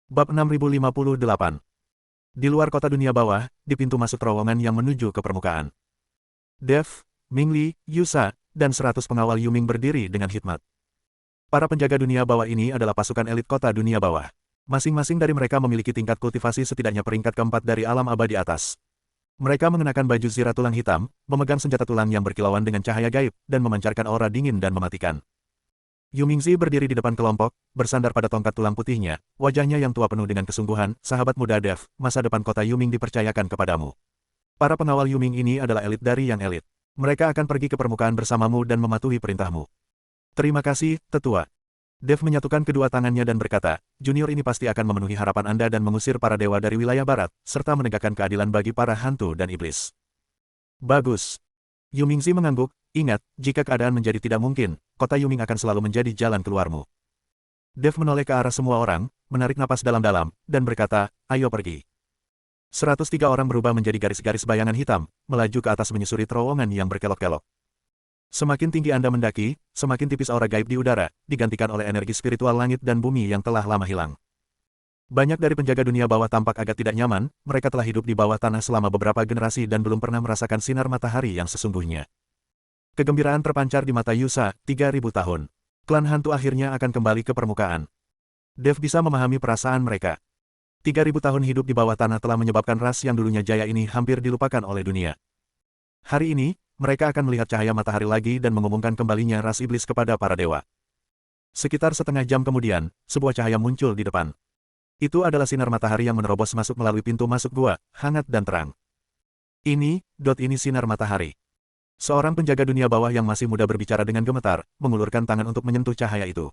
Bab 6058. Di luar kota dunia bawah, di pintu masuk terowongan yang menuju ke permukaan. Dev, Mingli, Yusa, dan 100 pengawal Yuming berdiri dengan hikmat. Para penjaga dunia bawah ini adalah pasukan elit kota dunia bawah. Masing-masing dari mereka memiliki tingkat kultivasi setidaknya peringkat keempat dari alam abadi atas. Mereka mengenakan baju zirah tulang hitam, memegang senjata tulang yang berkilauan dengan cahaya gaib, dan memancarkan aura dingin dan mematikan. Yumingzi berdiri di depan kelompok, bersandar pada tongkat tulang putihnya, wajahnya yang tua penuh dengan kesungguhan. Sahabat muda Dev, masa depan kota Yuming dipercayakan kepadamu. Para pengawal Yuming ini adalah elit dari yang elit. Mereka akan pergi ke permukaan bersamamu dan mematuhi perintahmu. Terima kasih, tetua. Dev menyatukan kedua tangannya dan berkata, junior ini pasti akan memenuhi harapan Anda dan mengusir para dewa dari wilayah barat, serta menegakkan keadilan bagi para hantu dan iblis. Bagus. Yumingzi mengangguk. Ingat, jika keadaan menjadi tidak mungkin, kota Yuming akan selalu menjadi jalan keluarmu. Dev menoleh ke arah semua orang, menarik napas dalam-dalam, dan berkata, ayo pergi. 103 orang berubah menjadi garis-garis bayangan hitam, melaju ke atas menyusuri terowongan yang berkelok-kelok. Semakin tinggi Anda mendaki, semakin tipis aura gaib di udara, digantikan oleh energi spiritual langit dan bumi yang telah lama hilang. Banyak dari penjaga dunia bawah tampak agak tidak nyaman, mereka telah hidup di bawah tanah selama beberapa generasi dan belum pernah merasakan sinar matahari yang sesungguhnya. Kegembiraan terpancar di mata Yusa, 3000 tahun. Klan hantu akhirnya akan kembali ke permukaan. Dev bisa memahami perasaan mereka. 3000 tahun hidup di bawah tanah telah menyebabkan ras yang dulunya jaya ini hampir dilupakan oleh dunia. Hari ini, mereka akan melihat cahaya matahari lagi dan mengumumkan kembalinya ras iblis kepada para dewa. Sekitar setengah jam kemudian, sebuah cahaya muncul di depan. Itu adalah sinar matahari yang menerobos masuk melalui pintu masuk gua, hangat dan terang. Ini sinar matahari. Seorang penjaga dunia bawah yang masih muda berbicara dengan gemetar, mengulurkan tangan untuk menyentuh cahaya itu.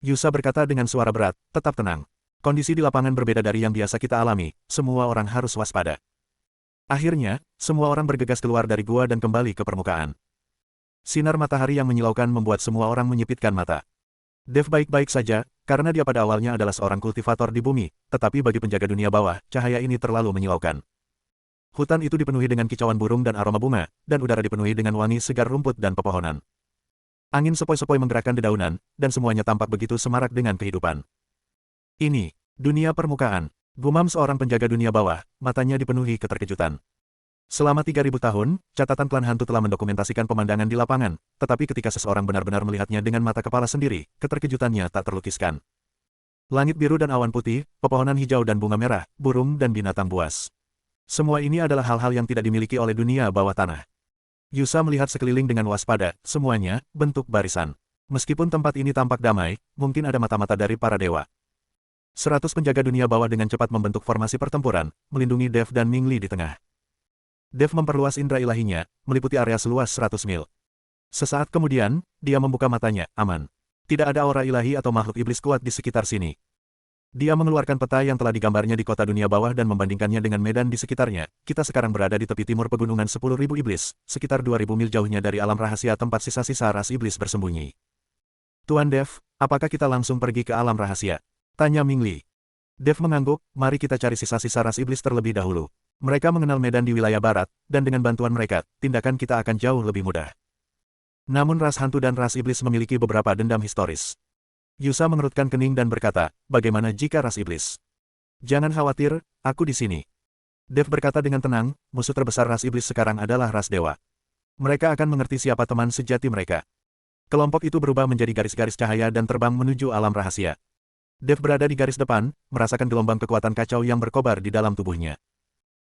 Yusa berkata dengan suara berat, tetap tenang. Kondisi di lapangan berbeda dari yang biasa kita alami, semua orang harus waspada. Akhirnya, semua orang bergegas keluar dari gua dan kembali ke permukaan. Sinar matahari yang menyilaukan membuat semua orang menyipitkan mata. Dev baik-baik saja, karena dia pada awalnya adalah seorang kultivator di bumi, tetapi bagi penjaga dunia bawah, cahaya ini terlalu menyilaukan. Hutan itu dipenuhi dengan kicauan burung dan aroma bunga, dan udara dipenuhi dengan wangi segar rumput dan pepohonan. Angin sepoi-sepoi menggerakkan dedaunan, dan semuanya tampak begitu semarak dengan kehidupan. Ini, dunia permukaan. Gumam seorang penjaga dunia bawah, matanya dipenuhi keterkejutan. Selama 3000 tahun, catatan klan hantu telah mendokumentasikan pemandangan di lapangan, tetapi ketika seseorang benar-benar melihatnya dengan mata kepala sendiri, keterkejutannya tak terlukiskan. Langit biru dan awan putih, pepohonan hijau dan bunga merah, burung dan binatang buas. Semua ini adalah hal-hal yang tidak dimiliki oleh dunia bawah tanah. Yusa melihat sekeliling dengan waspada, semuanya, bentuk barisan. Meskipun tempat ini tampak damai, mungkin ada mata-mata dari para dewa. 100 penjaga dunia bawah dengan cepat membentuk formasi pertempuran, melindungi Dev dan Mingli di tengah. Dev memperluas indera ilahinya, meliputi area seluas 100 mil. Sesaat kemudian, dia membuka matanya, aman. Tidak ada aura ilahi atau makhluk iblis kuat di sekitar sini. Dia mengeluarkan peta yang telah digambarnya di kota dunia bawah dan membandingkannya dengan medan di sekitarnya. Kita sekarang berada di tepi timur pegunungan 10.000 iblis, sekitar 2000 mil jauhnya dari alam rahasia tempat sisa-sisa ras iblis bersembunyi. Tuan Dev, apakah kita langsung pergi ke alam rahasia? Tanya Mingli. Dev mengangguk, mari kita cari sisa-sisa ras iblis terlebih dahulu. Mereka mengenal medan di wilayah barat, dan dengan bantuan mereka, tindakan kita akan jauh lebih mudah. Namun ras hantu dan ras iblis memiliki beberapa dendam historis. Yusa mengerutkan kening dan berkata, bagaimana jika ras iblis? Jangan khawatir, aku di sini. Dev berkata dengan tenang, musuh terbesar ras iblis sekarang adalah ras dewa. Mereka akan mengerti siapa teman sejati mereka. Kelompok itu berubah menjadi garis-garis cahaya dan terbang menuju alam rahasia. Dev berada di garis depan, merasakan gelombang kekuatan kacau yang berkobar di dalam tubuhnya.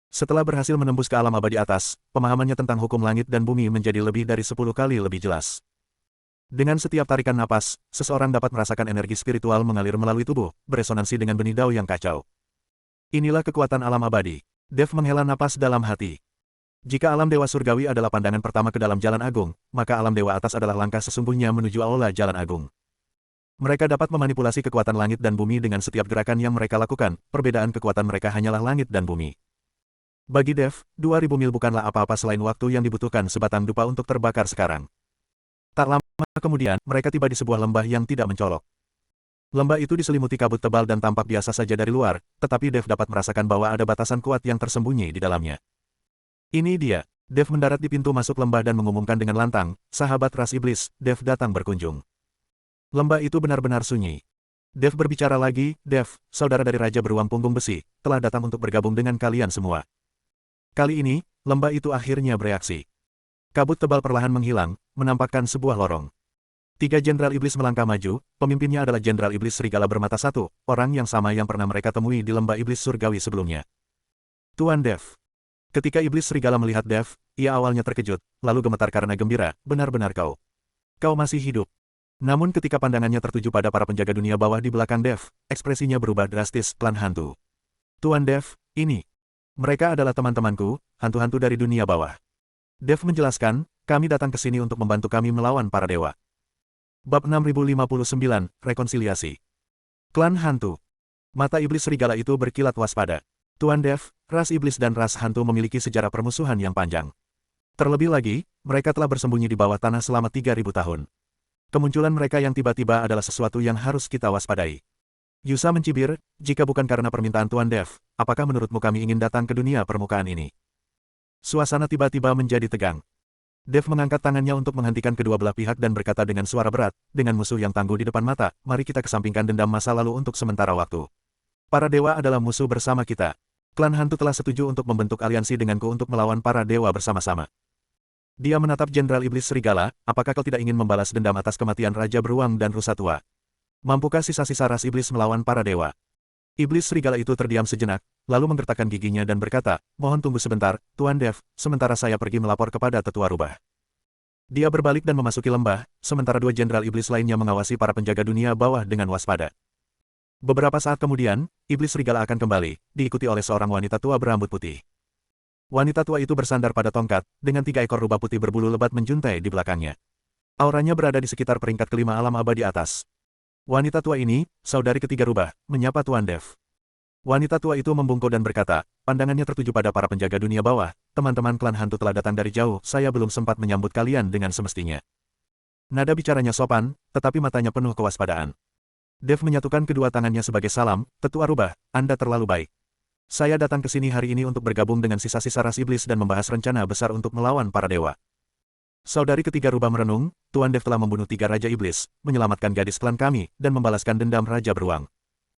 Setelah berhasil menembus ke alam abadi atas, pemahamannya tentang hukum langit dan bumi menjadi lebih dari 10 kali lebih jelas. Dengan setiap tarikan napas, seseorang dapat merasakan energi spiritual mengalir melalui tubuh, beresonansi dengan benih dao yang kacau. Inilah kekuatan alam abadi. Dev menghela napas dalam hati. Jika alam dewa surgawi adalah pandangan pertama ke dalam jalan agung, maka alam dewa atas adalah langkah sesungguhnya menuju aula jalan agung. Mereka dapat memanipulasi kekuatan langit dan bumi dengan setiap gerakan yang mereka lakukan, perbedaan kekuatan mereka hanyalah langit dan bumi. Bagi Dev, 2000 mil bukanlah apa-apa selain waktu yang dibutuhkan sebatang dupa untuk terbakar sekarang. Tak lama kemudian, mereka tiba di sebuah lembah yang tidak mencolok. Lembah itu diselimuti kabut tebal dan tampak biasa saja dari luar, tetapi Dev dapat merasakan bahwa ada batasan kuat yang tersembunyi di dalamnya. Ini dia. Dev mendarat di pintu masuk lembah dan mengumumkan dengan lantang, sahabat ras iblis, Dev datang berkunjung. Lembah itu benar-benar sunyi. Dev berbicara lagi, Dev, saudara dari Raja Beruang Punggung Besi, telah datang untuk bergabung dengan kalian semua. Kali ini, lembah itu akhirnya bereaksi. Kabut tebal perlahan menghilang, menampakkan sebuah lorong. 3 Jenderal Iblis melangkah maju, pemimpinnya adalah Jenderal Iblis Serigala Bermata Satu, orang yang sama yang pernah mereka temui di lembah Iblis Surgawi sebelumnya. Tuan Dev. Ketika Iblis Serigala melihat Dev, ia awalnya terkejut, lalu gemetar karena gembira, benar-benar kau. Kau masih hidup. Namun ketika pandangannya tertuju pada para penjaga dunia bawah di belakang Dev, ekspresinya berubah drastis, klan hantu. Tuan Dev, ini. Mereka adalah teman-temanku, hantu-hantu dari dunia bawah. Dev menjelaskan, kami datang ke sini untuk membantu kami melawan para dewa. Bab 6059, Rekonsiliasi. Klan Hantu. Mata iblis serigala itu berkilat waspada. Tuan Dev, ras iblis dan ras hantu memiliki sejarah permusuhan yang panjang. Terlebih lagi, mereka telah bersembunyi di bawah tanah selama 3.000 tahun. Kemunculan mereka yang tiba-tiba adalah sesuatu yang harus kita waspadai. Yusa mencibir, jika bukan karena permintaan Tuan Dev, apakah menurutmu kami ingin datang ke dunia permukaan ini? Suasana tiba-tiba menjadi tegang. Dev mengangkat tangannya untuk menghentikan kedua belah pihak dan berkata dengan suara berat, dengan musuh yang tangguh di depan mata, mari kita kesampingkan dendam masa lalu untuk sementara waktu. Para dewa adalah musuh bersama kita. Klan hantu telah setuju untuk membentuk aliansi denganku untuk melawan para dewa bersama-sama. Dia menatap Jenderal Iblis Serigala, apakah kau tidak ingin membalas dendam atas kematian Raja Beruang dan Rusa Tua? Mampukah sisa-sisa ras iblis melawan para dewa? Iblis Serigala itu terdiam sejenak, lalu menggertakkan giginya dan berkata, mohon tunggu sebentar, Tuan Dev, sementara saya pergi melapor kepada Tetua Rubah. Dia berbalik dan memasuki lembah, sementara 2 Jenderal Iblis lainnya mengawasi para penjaga dunia bawah dengan waspada. Beberapa saat kemudian, Iblis Serigala akan kembali, diikuti oleh seorang wanita tua berambut putih. Wanita tua itu bersandar pada tongkat, dengan 3 ekor rubah putih berbulu lebat menjuntai di belakangnya. Auranya berada di sekitar peringkat kelima alam abadi atas. Wanita tua ini, saudari ketiga rubah, menyapa Tuan Dev. Wanita tua itu membungkuk dan berkata, pandangannya tertuju pada para penjaga dunia bawah, teman-teman klan hantu telah datang dari jauh, saya belum sempat menyambut kalian dengan semestinya. Nada bicaranya sopan, tetapi matanya penuh kewaspadaan. Dev menyatukan kedua tangannya sebagai salam, Tetua Rubah, Anda terlalu baik. Saya datang ke sini hari ini untuk bergabung dengan sisa-sisa ras iblis dan membahas rencana besar untuk melawan para dewa. Saudari ketiga rubah merenung, Tuan Dev telah membunuh 3 Raja Iblis, menyelamatkan gadis klan kami, dan membalaskan dendam Raja Beruang.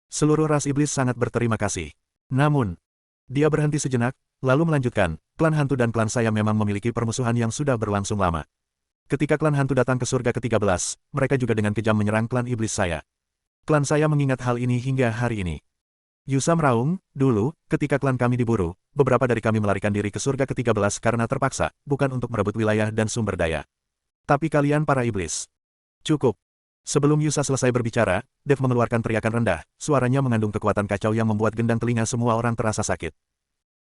Seluruh ras iblis sangat berterima kasih. Namun, dia berhenti sejenak, lalu melanjutkan, klan hantu dan klan saya memang memiliki permusuhan yang sudah berlangsung lama. Ketika klan hantu datang ke surga ke-13, mereka juga dengan kejam menyerang klan iblis saya. Klan saya mengingat hal ini hingga hari ini. Yusa meraung, dulu, ketika klan kami diburu, beberapa dari kami melarikan diri ke surga ke-13 karena terpaksa, bukan untuk merebut wilayah dan sumber daya. Tapi kalian para iblis. Cukup. Sebelum Yusa selesai berbicara, Dev mengeluarkan teriakan rendah, suaranya mengandung kekuatan kacau yang membuat gendang telinga semua orang terasa sakit.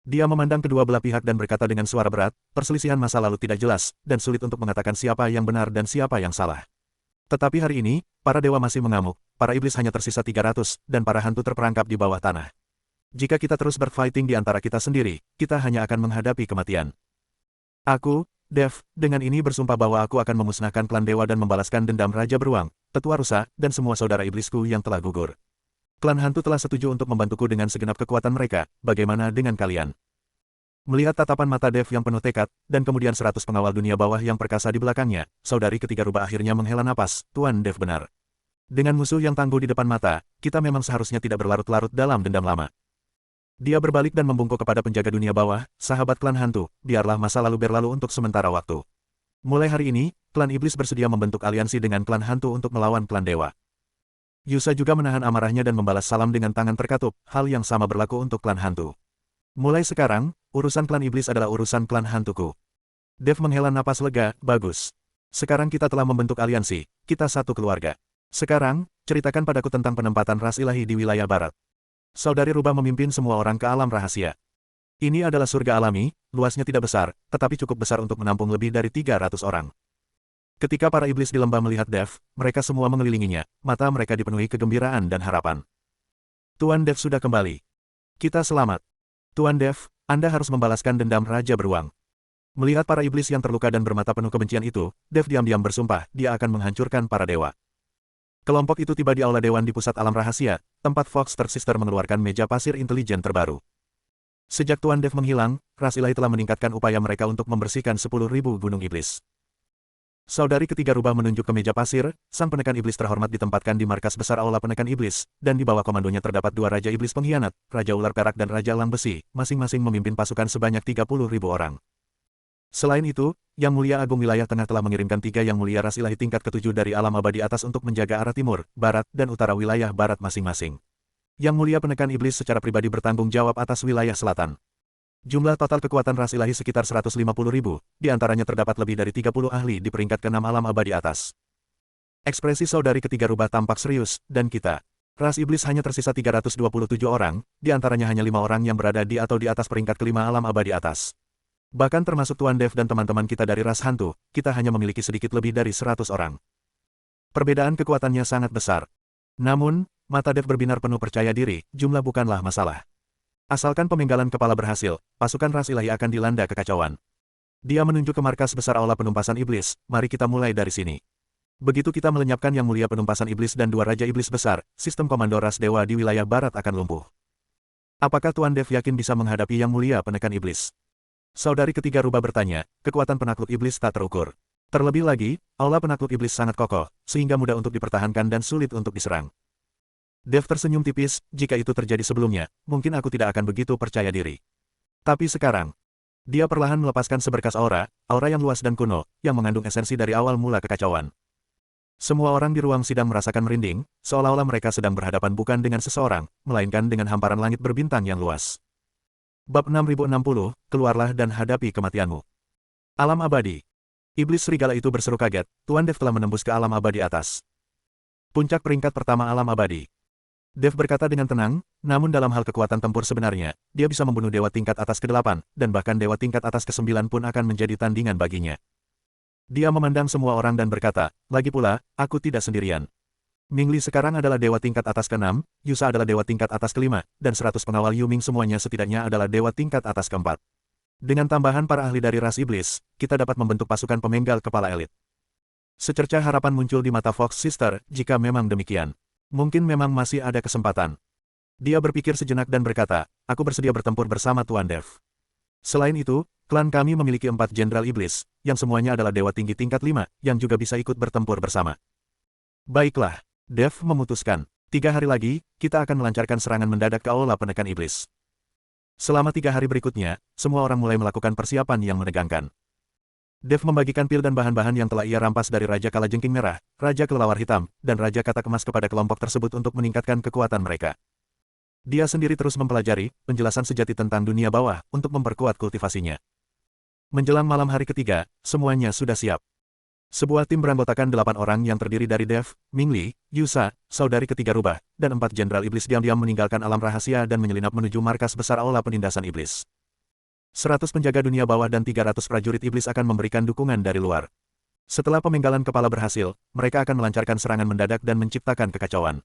Dia memandang kedua belah pihak dan berkata dengan suara berat, perselisihan masa lalu tidak jelas, dan sulit untuk mengatakan siapa yang benar dan siapa yang salah. Tetapi hari ini, para dewa masih mengamuk, para iblis hanya tersisa 300, dan para hantu terperangkap di bawah tanah. Jika kita terus berfighting di antara kita sendiri, kita hanya akan menghadapi kematian. Aku, Dev, dengan ini bersumpah bahwa aku akan memusnahkan klan dewa dan membalaskan dendam Raja Beruang, Tetua Rusa, dan semua saudara iblisku yang telah gugur. Klan hantu telah setuju untuk membantuku dengan segenap kekuatan mereka, bagaimana dengan kalian? Melihat tatapan mata Dev yang penuh tekad, dan kemudian 100 pengawal dunia bawah yang perkasa di belakangnya, saudari ketiga rubah akhirnya menghela napas, Tuan Dev benar. Dengan musuh yang tangguh di depan mata, kita memang seharusnya tidak berlarut-larut dalam dendam lama. Dia berbalik dan membungkuk kepada penjaga dunia bawah, sahabat klan hantu, biarlah masa lalu berlalu untuk sementara waktu. Mulai hari ini, klan iblis bersedia membentuk aliansi dengan klan hantu untuk melawan klan dewa. Yusa juga menahan amarahnya dan membalas salam dengan tangan terkatup, hal yang sama berlaku untuk klan hantu. Mulai sekarang, urusan klan iblis adalah urusan klan hantuku. Dev menghela napas lega, bagus. Sekarang kita telah membentuk aliansi, kita satu keluarga. Sekarang, ceritakan padaku tentang penempatan ras ilahi di wilayah barat. Saudari rubah memimpin semua orang ke alam rahasia. Ini adalah surga alami, luasnya tidak besar, tetapi cukup besar untuk menampung lebih dari 300 orang. Ketika para iblis di lembah melihat Dev, mereka semua mengelilinginya, mata mereka dipenuhi kegembiraan dan harapan. Tuan Dev sudah kembali. Kita selamat. Tuan Dev, Anda harus membalaskan dendam Raja Beruang. Melihat para iblis yang terluka dan bermata penuh kebencian itu, Dev diam-diam bersumpah, dia akan menghancurkan para dewa. Kelompok itu tiba di aula dewan di pusat alam rahasia, tempat Fox Third Sister mengeluarkan meja pasir intelijen terbaru. Sejak Tuan Dev menghilang, ras ilahi telah meningkatkan upaya mereka untuk membersihkan 10.000 gunung iblis. Saudari ketiga rubah menunjuk ke meja pasir, sang penekan iblis terhormat ditempatkan di markas besar Aula Penekan Iblis, dan di bawah komandonya terdapat dua Raja Iblis Pengkhianat, Raja Ular Perak dan Raja Elang Besi, masing-masing memimpin pasukan sebanyak 30.000 orang. Selain itu, Yang Mulia Agung Wilayah Tengah telah mengirimkan 3 Yang Mulia Ras Ilahi tingkat ke-7 dari alam abadi atas untuk menjaga arah timur, barat, dan utara wilayah barat masing-masing. Yang Mulia Penekan Iblis secara pribadi bertanggung jawab atas wilayah selatan. Jumlah total kekuatan ras ilahi sekitar 150.000, di antaranya terdapat lebih dari 30 ahli di peringkat ke-6 alam abadi atas. Ekspresi saudari ketiga rubah tampak serius, dan kita. Ras iblis hanya tersisa 327 orang, di antaranya hanya 5 orang yang berada di atau di atas peringkat ke-5 alam abadi atas. Bahkan termasuk Tuan Dev dan teman-teman kita dari ras hantu, kita hanya memiliki sedikit lebih dari 100 orang. Perbedaan kekuatannya sangat besar. Namun, mata Dev berbinar penuh percaya diri, jumlah bukanlah masalah. Asalkan pemenggalan kepala berhasil, pasukan ras ilahi akan dilanda kekacauan. Dia menunjuk ke markas besar Aula Penumpasan Iblis, mari kita mulai dari sini. Begitu kita melenyapkan Yang Mulia Penumpasan Iblis dan 2 Raja Iblis besar, sistem komando ras dewa di wilayah barat akan lumpuh. Apakah Tuan Dev yakin bisa menghadapi Yang Mulia Penekan Iblis? Saudari ketiga rubah bertanya, kekuatan penakluk iblis tak terukur. Terlebih lagi, Aula Penakluk Iblis sangat kokoh, sehingga mudah untuk dipertahankan dan sulit untuk diserang. Dev tersenyum tipis, jika itu terjadi sebelumnya, mungkin aku tidak akan begitu percaya diri. Tapi sekarang, dia perlahan melepaskan seberkas aura yang luas dan kuno, yang mengandung esensi dari awal mula kekacauan. Semua orang di ruang sidang merasakan merinding, seolah-olah mereka sedang berhadapan bukan dengan seseorang, melainkan dengan hamparan langit berbintang yang luas. Bab 6060, keluarlah dan hadapi kematianmu. Alam abadi. Iblis serigala itu berseru kaget, Tuan Dev telah menembus ke alam abadi atas. Puncak peringkat pertama alam abadi. Dev berkata dengan tenang, namun dalam hal kekuatan tempur sebenarnya, dia bisa membunuh dewa tingkat atas ke-8, dan bahkan dewa tingkat atas ke-9 pun akan menjadi tandingan baginya. Dia memandang semua orang dan berkata, lagi pula, aku tidak sendirian. Ming Li sekarang adalah dewa tingkat atas ke-6, Yusa adalah dewa tingkat atas ke-5, dan 100 pengawal Yu Ming semuanya setidaknya adalah dewa tingkat atas ke-4. Dengan tambahan para ahli dari ras iblis, kita dapat membentuk pasukan pemenggal kepala elit. Secercah harapan muncul di mata Fox Sister, jika memang demikian. Mungkin memang masih ada kesempatan. Dia berpikir sejenak dan berkata, aku bersedia bertempur bersama Tuan Dev. Selain itu, klan kami memiliki 4 jenderal iblis, yang semuanya adalah dewa tinggi tingkat 5, yang juga bisa ikut bertempur bersama. Baiklah, Dev memutuskan. 3 hari lagi, kita akan melancarkan serangan mendadak ke Aula Penekan Iblis. Selama 3 hari berikutnya, semua orang mulai melakukan persiapan yang menegangkan. Dev membagikan pil dan bahan-bahan yang telah ia rampas dari Raja Kalajengking Merah, Raja Kelelawar Hitam, dan Raja Katak Emas kepada kelompok tersebut untuk meningkatkan kekuatan mereka. Dia sendiri terus mempelajari penjelasan sejati tentang dunia bawah untuk memperkuat kultivasinya. Menjelang malam hari ketiga, semuanya sudah siap. Sebuah tim beranggotakan 8 orang yang terdiri dari Dev, Ming Li, Yusa, saudari ketiga rubah, dan 4 jenderal iblis diam-diam meninggalkan alam rahasia dan menyelinap menuju markas besar Aula Penindasan Iblis. 100 penjaga dunia bawah dan 300 prajurit iblis akan memberikan dukungan dari luar. Setelah pemenggalan kepala berhasil, mereka akan melancarkan serangan mendadak dan menciptakan kekacauan.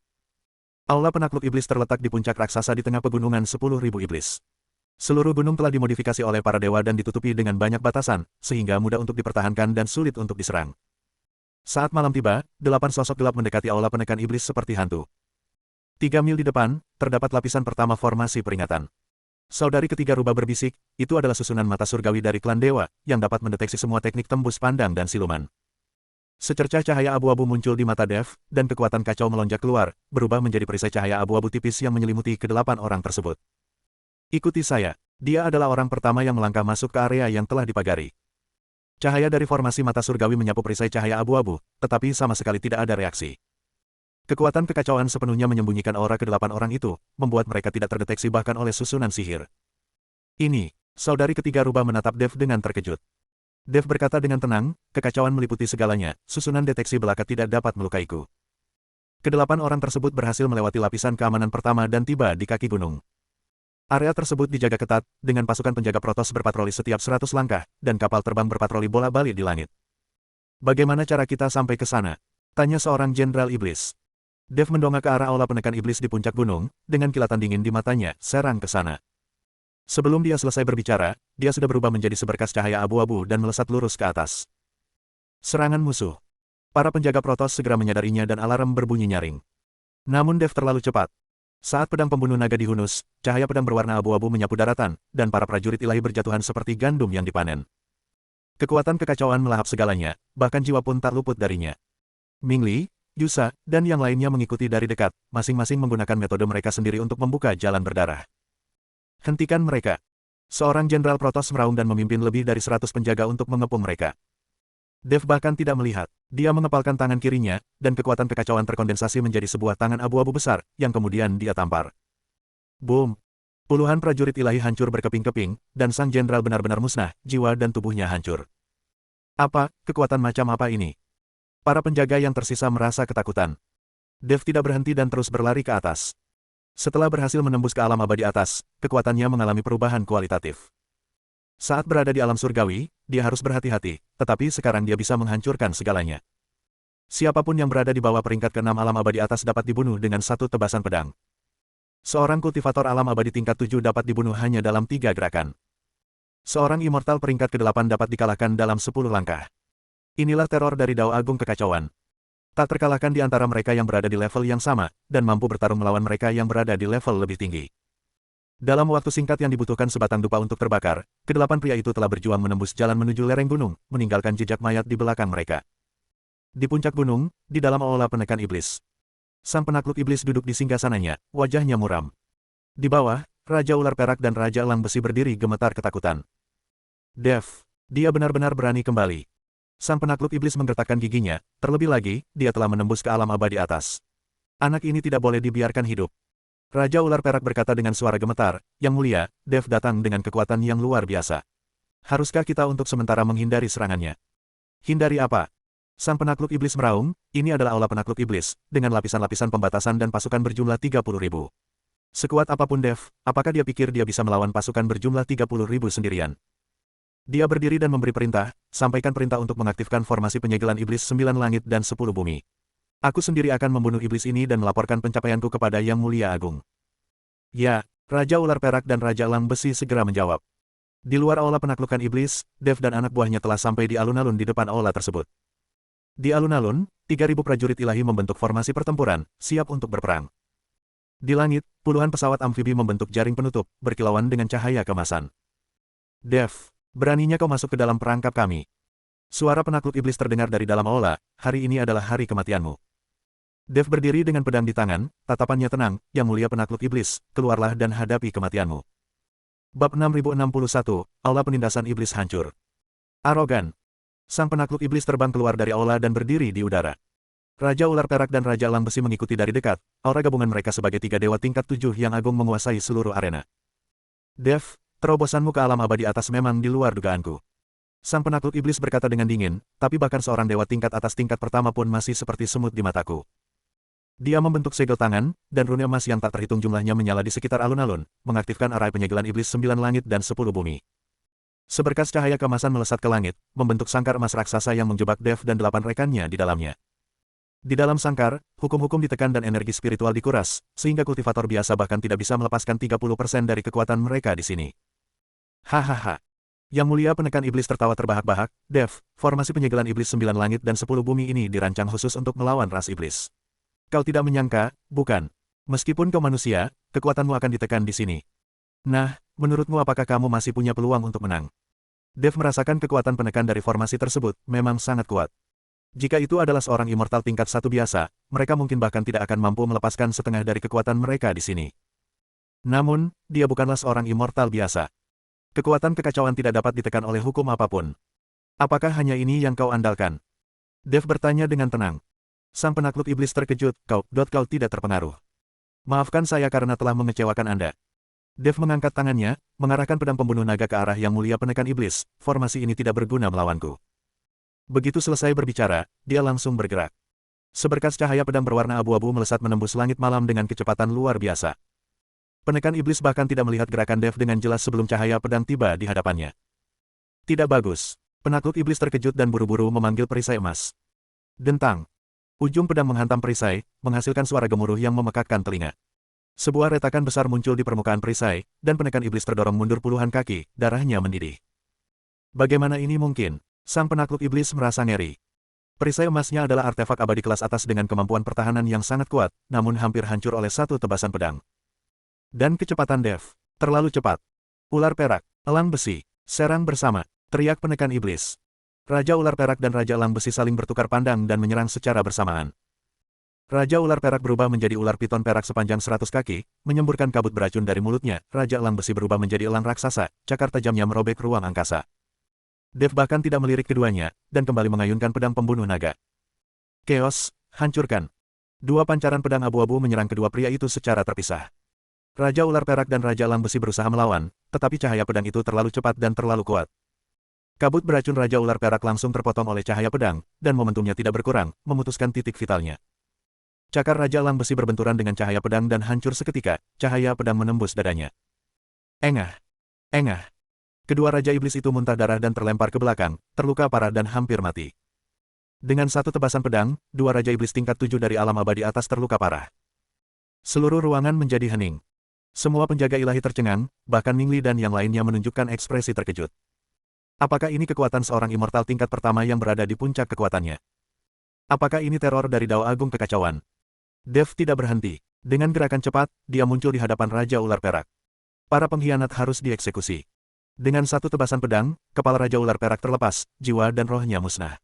Aula Penakluk Iblis terletak di puncak raksasa di tengah pegunungan 10.000 iblis. Seluruh gunung telah dimodifikasi oleh para dewa dan ditutupi dengan banyak batasan, sehingga mudah untuk dipertahankan dan sulit untuk diserang. Saat malam tiba, 8 sosok gelap mendekati Aula Penekan Iblis seperti hantu. 3 mil di depan, terdapat lapisan pertama formasi peringatan. Saudari ketiga rubah berbisik, itu adalah susunan mata surgawi dari klan dewa, yang dapat mendeteksi semua teknik tembus pandang dan siluman. Secercah cahaya abu-abu muncul di mata Dev, dan kekuatan kacau melonjak keluar, berubah menjadi perisai cahaya abu-abu tipis yang menyelimuti ke-8 orang tersebut. Ikuti saya, dia adalah orang pertama yang melangkah masuk ke area yang telah dipagari. Cahaya dari formasi mata surgawi menyapu perisai cahaya abu-abu, tetapi sama sekali tidak ada reaksi. Kekuatan kekacauan sepenuhnya menyembunyikan aura ke-8 orang itu, membuat mereka tidak terdeteksi bahkan oleh susunan sihir. Ini, saudari ketiga rubah menatap Dev dengan terkejut. Dev berkata dengan tenang, kekacauan meliputi segalanya, susunan deteksi belaka tidak dapat melukaiku. Ke-8 orang tersebut berhasil melewati lapisan keamanan pertama dan tiba di kaki gunung. Area tersebut dijaga ketat, dengan pasukan penjaga Protoss berpatroli setiap 100 langkah, dan kapal terbang berpatroli bola-balik di langit. Bagaimana cara kita sampai ke sana? Tanya seorang jenderal iblis. Dev mendongak ke arah Aula Penekan Iblis di puncak gunung, dengan kilatan dingin di matanya, serang ke sana. Sebelum dia selesai berbicara, dia sudah berubah menjadi seberkas cahaya abu-abu dan melesat lurus ke atas. Serangan musuh. Para penjaga Protoss segera menyadarinya dan alarm berbunyi nyaring. Namun Dev terlalu cepat. Saat pedang pembunuh naga dihunus, cahaya pedang berwarna abu-abu menyapu daratan, dan para prajurit ilahi berjatuhan seperti gandum yang dipanen. Kekuatan kekacauan melahap segalanya, bahkan jiwa pun tak luput darinya. Ming Li, Yusa, dan yang lainnya mengikuti dari dekat, masing-masing menggunakan metode mereka sendiri untuk membuka jalan berdarah. Hentikan mereka. Seorang jenderal Protoss meraung dan memimpin lebih dari 100 penjaga untuk mengepung mereka. Dev bahkan tidak melihat. Dia mengepalkan tangan kirinya, dan kekuatan kekacauan terkondensasi menjadi sebuah tangan abu-abu besar, yang kemudian dia tampar. Boom! Puluhan prajurit ilahi hancur berkeping-keping, dan sang jenderal benar-benar musnah, jiwa dan tubuhnya hancur. Apa, kekuatan macam apa ini? Para penjaga yang tersisa merasa ketakutan. Dev tidak berhenti dan terus berlari ke atas. Setelah berhasil menembus ke alam abadi atas, kekuatannya mengalami perubahan kualitatif. Saat berada di alam surgawi, dia harus berhati-hati, tetapi sekarang dia bisa menghancurkan segalanya. Siapapun yang berada di bawah peringkat ke-6 alam abadi atas dapat dibunuh dengan satu tebasan pedang. Seorang kultivator alam abadi tingkat 7 dapat dibunuh hanya dalam 3 gerakan. Seorang immortal peringkat ke-8 dapat dikalahkan dalam 10 langkah. Inilah teror dari Dao Agung Kekacauan. Tak terkalahkan di antara mereka yang berada di level yang sama, dan mampu bertarung melawan mereka yang berada di level lebih tinggi. Dalam waktu singkat yang dibutuhkan sebatang dupa untuk terbakar, kedelapan pria itu telah berjuang menembus jalan menuju lereng gunung, meninggalkan jejak mayat di belakang mereka. Di puncak gunung, di dalam aula penekan iblis. Sang penakluk iblis duduk di singgasananya, wajahnya muram. Di bawah, Raja Ular Perak dan Raja Elang Besi berdiri gemetar ketakutan. Dev, dia benar-benar berani kembali. Sang penakluk iblis menggertakkan giginya, terlebih lagi, dia telah menembus ke alam abadi atas. Anak ini tidak boleh dibiarkan hidup. Raja Ular Perak berkata dengan suara gemetar, Yang Mulia, Dev datang dengan kekuatan yang luar biasa. Haruskah kita untuk sementara menghindari serangannya? Hindari apa? Sang penakluk iblis meraung, ini adalah aula penakluk iblis, dengan lapisan-lapisan pembatasan dan pasukan berjumlah 30.000. Sekuat apapun Dev, apakah dia pikir dia bisa melawan pasukan berjumlah 30.000 sendirian? Dia berdiri dan memberi perintah, sampaikan perintah untuk mengaktifkan formasi penyegelan iblis 9 langit dan 10 bumi. Aku sendiri akan membunuh iblis ini dan melaporkan pencapaianku kepada Yang Mulia Agung. Ya, Raja Ular Perak dan Raja Elang Besi segera menjawab. Di luar aula penaklukan iblis, Dev dan anak buahnya telah sampai di alun-alun di depan aula tersebut. Di alun-alun, 3.000 prajurit ilahi membentuk formasi pertempuran, siap untuk berperang. Di langit, puluhan pesawat amfibi membentuk jaring penutup, berkilauan dengan cahaya kemasan. Dev, beraninya kau masuk ke dalam perangkap kami. Suara penakluk iblis terdengar dari dalam aula, hari ini adalah hari kematianmu. Dev berdiri dengan pedang di tangan, tatapannya tenang, Yang Mulia penakluk iblis, keluarlah dan hadapi kematianmu. Bab 6061, Aula Penindasan Iblis Hancur. Arogan. Sang penakluk iblis terbang keluar dari aula dan berdiri di udara. Raja Ular Perak dan Raja Elang Besi mengikuti dari dekat, aura gabungan mereka sebagai 3 dewa tingkat 7 yang agung menguasai seluruh arena. Dev, terobosanmu ke alam abadi atas memang di luar dugaanku. Sang penakluk iblis berkata dengan dingin, tapi bahkan seorang dewa tingkat atas tingkat pertama pun masih seperti semut di mataku. Dia membentuk segel tangan, dan rune emas yang tak terhitung jumlahnya menyala di sekitar alun-alun, mengaktifkan arai penyegelan iblis 9 langit dan 10 bumi. Seberkas cahaya kemasan melesat ke langit, membentuk sangkar emas raksasa yang menjebak Dev dan 8 rekannya di dalamnya. Di dalam sangkar, hukum-hukum ditekan dan energi spiritual dikuras, sehingga kultivator biasa bahkan tidak bisa melepaskan 30% dari kekuatan mereka di sini. Hahaha. Yang Mulia penekan iblis tertawa terbahak-bahak, Dev, formasi penyegelan iblis 9 langit dan 10 bumi ini dirancang khusus untuk melawan ras iblis. Kau tidak menyangka, bukan? Meskipun kau manusia, kekuatanmu akan ditekan di sini. Nah, menurutmu apakah kamu masih punya peluang untuk menang? Dev merasakan kekuatan penekan dari formasi tersebut, memang sangat kuat. Jika itu adalah seorang immortal tingkat 1 biasa, mereka mungkin bahkan tidak akan mampu melepaskan setengah dari kekuatan mereka di sini. Namun, dia bukanlah seorang immortal biasa. Kekuatan kekacauan tidak dapat ditekan oleh hukum apapun. Apakah hanya ini yang kau andalkan? Dev bertanya dengan tenang. Sang penakluk iblis terkejut, kau tidak terpengaruh. Maafkan saya karena telah mengecewakan Anda. Dev mengangkat tangannya, mengarahkan pedang pembunuh naga ke arah Yang Mulia penekan iblis, formasi ini tidak berguna melawanku. Begitu selesai berbicara, dia langsung bergerak. Seberkas cahaya pedang berwarna abu-abu melesat menembus langit malam dengan kecepatan luar biasa. Penekan iblis bahkan tidak melihat gerakan Dev dengan jelas sebelum cahaya pedang tiba di hadapannya. Tidak bagus. Penakluk iblis terkejut dan buru-buru memanggil perisai emas. Dentang. Ujung pedang menghantam perisai, menghasilkan suara gemuruh yang memekakkan telinga. Sebuah retakan besar muncul di permukaan perisai, dan penekan iblis terdorong mundur puluhan kaki, darahnya mendidih. Bagaimana ini mungkin? Sang penakluk iblis merasa ngeri. Perisai emasnya adalah artefak abadi kelas atas dengan kemampuan pertahanan yang sangat kuat, namun hampir hancur oleh satu tebasan pedang. Dan kecepatan Dev. Terlalu cepat. Ular perak, elang besi, serang bersama, teriak penekan iblis. Raja Ular Perak dan Raja Elang Besi saling bertukar pandang dan menyerang secara bersamaan. Raja Ular Perak berubah menjadi ular piton perak sepanjang 100 kaki, menyemburkan kabut beracun dari mulutnya. Raja Elang Besi berubah menjadi elang raksasa, cakar tajamnya merobek ruang angkasa. Dev bahkan tidak melirik keduanya, dan kembali mengayunkan pedang pembunuh naga. Chaos, hancurkan. Dua pancaran pedang abu-abu menyerang kedua pria itu secara terpisah. Raja Ular Perak dan Raja Elang Besi berusaha melawan, tetapi cahaya pedang itu terlalu cepat dan terlalu kuat. Kabut beracun Raja Ular Perak langsung terpotong oleh cahaya pedang, dan momentumnya tidak berkurang, memutuskan titik vitalnya. Cakar Raja Elang Besi berbenturan dengan cahaya pedang dan hancur seketika, cahaya pedang menembus dadanya. Engah! Engah! Kedua Raja Iblis itu muntah darah dan terlempar ke belakang, terluka parah dan hampir mati. Dengan satu tebasan pedang, dua Raja Iblis tingkat 7 dari alam abadi atas terluka parah. Seluruh ruangan menjadi hening. Semua penjaga ilahi tercengang, bahkan Mingli dan yang lainnya menunjukkan ekspresi terkejut. Apakah ini kekuatan seorang immortal tingkat pertama yang berada di puncak kekuatannya? Apakah ini teror dari Dao Agung Kekacauan? Dev tidak berhenti. Dengan gerakan cepat, dia muncul di hadapan Raja Ular Perak. Para pengkhianat harus dieksekusi. Dengan satu tebasan pedang, kepala Raja Ular Perak terlepas, jiwa dan rohnya musnah.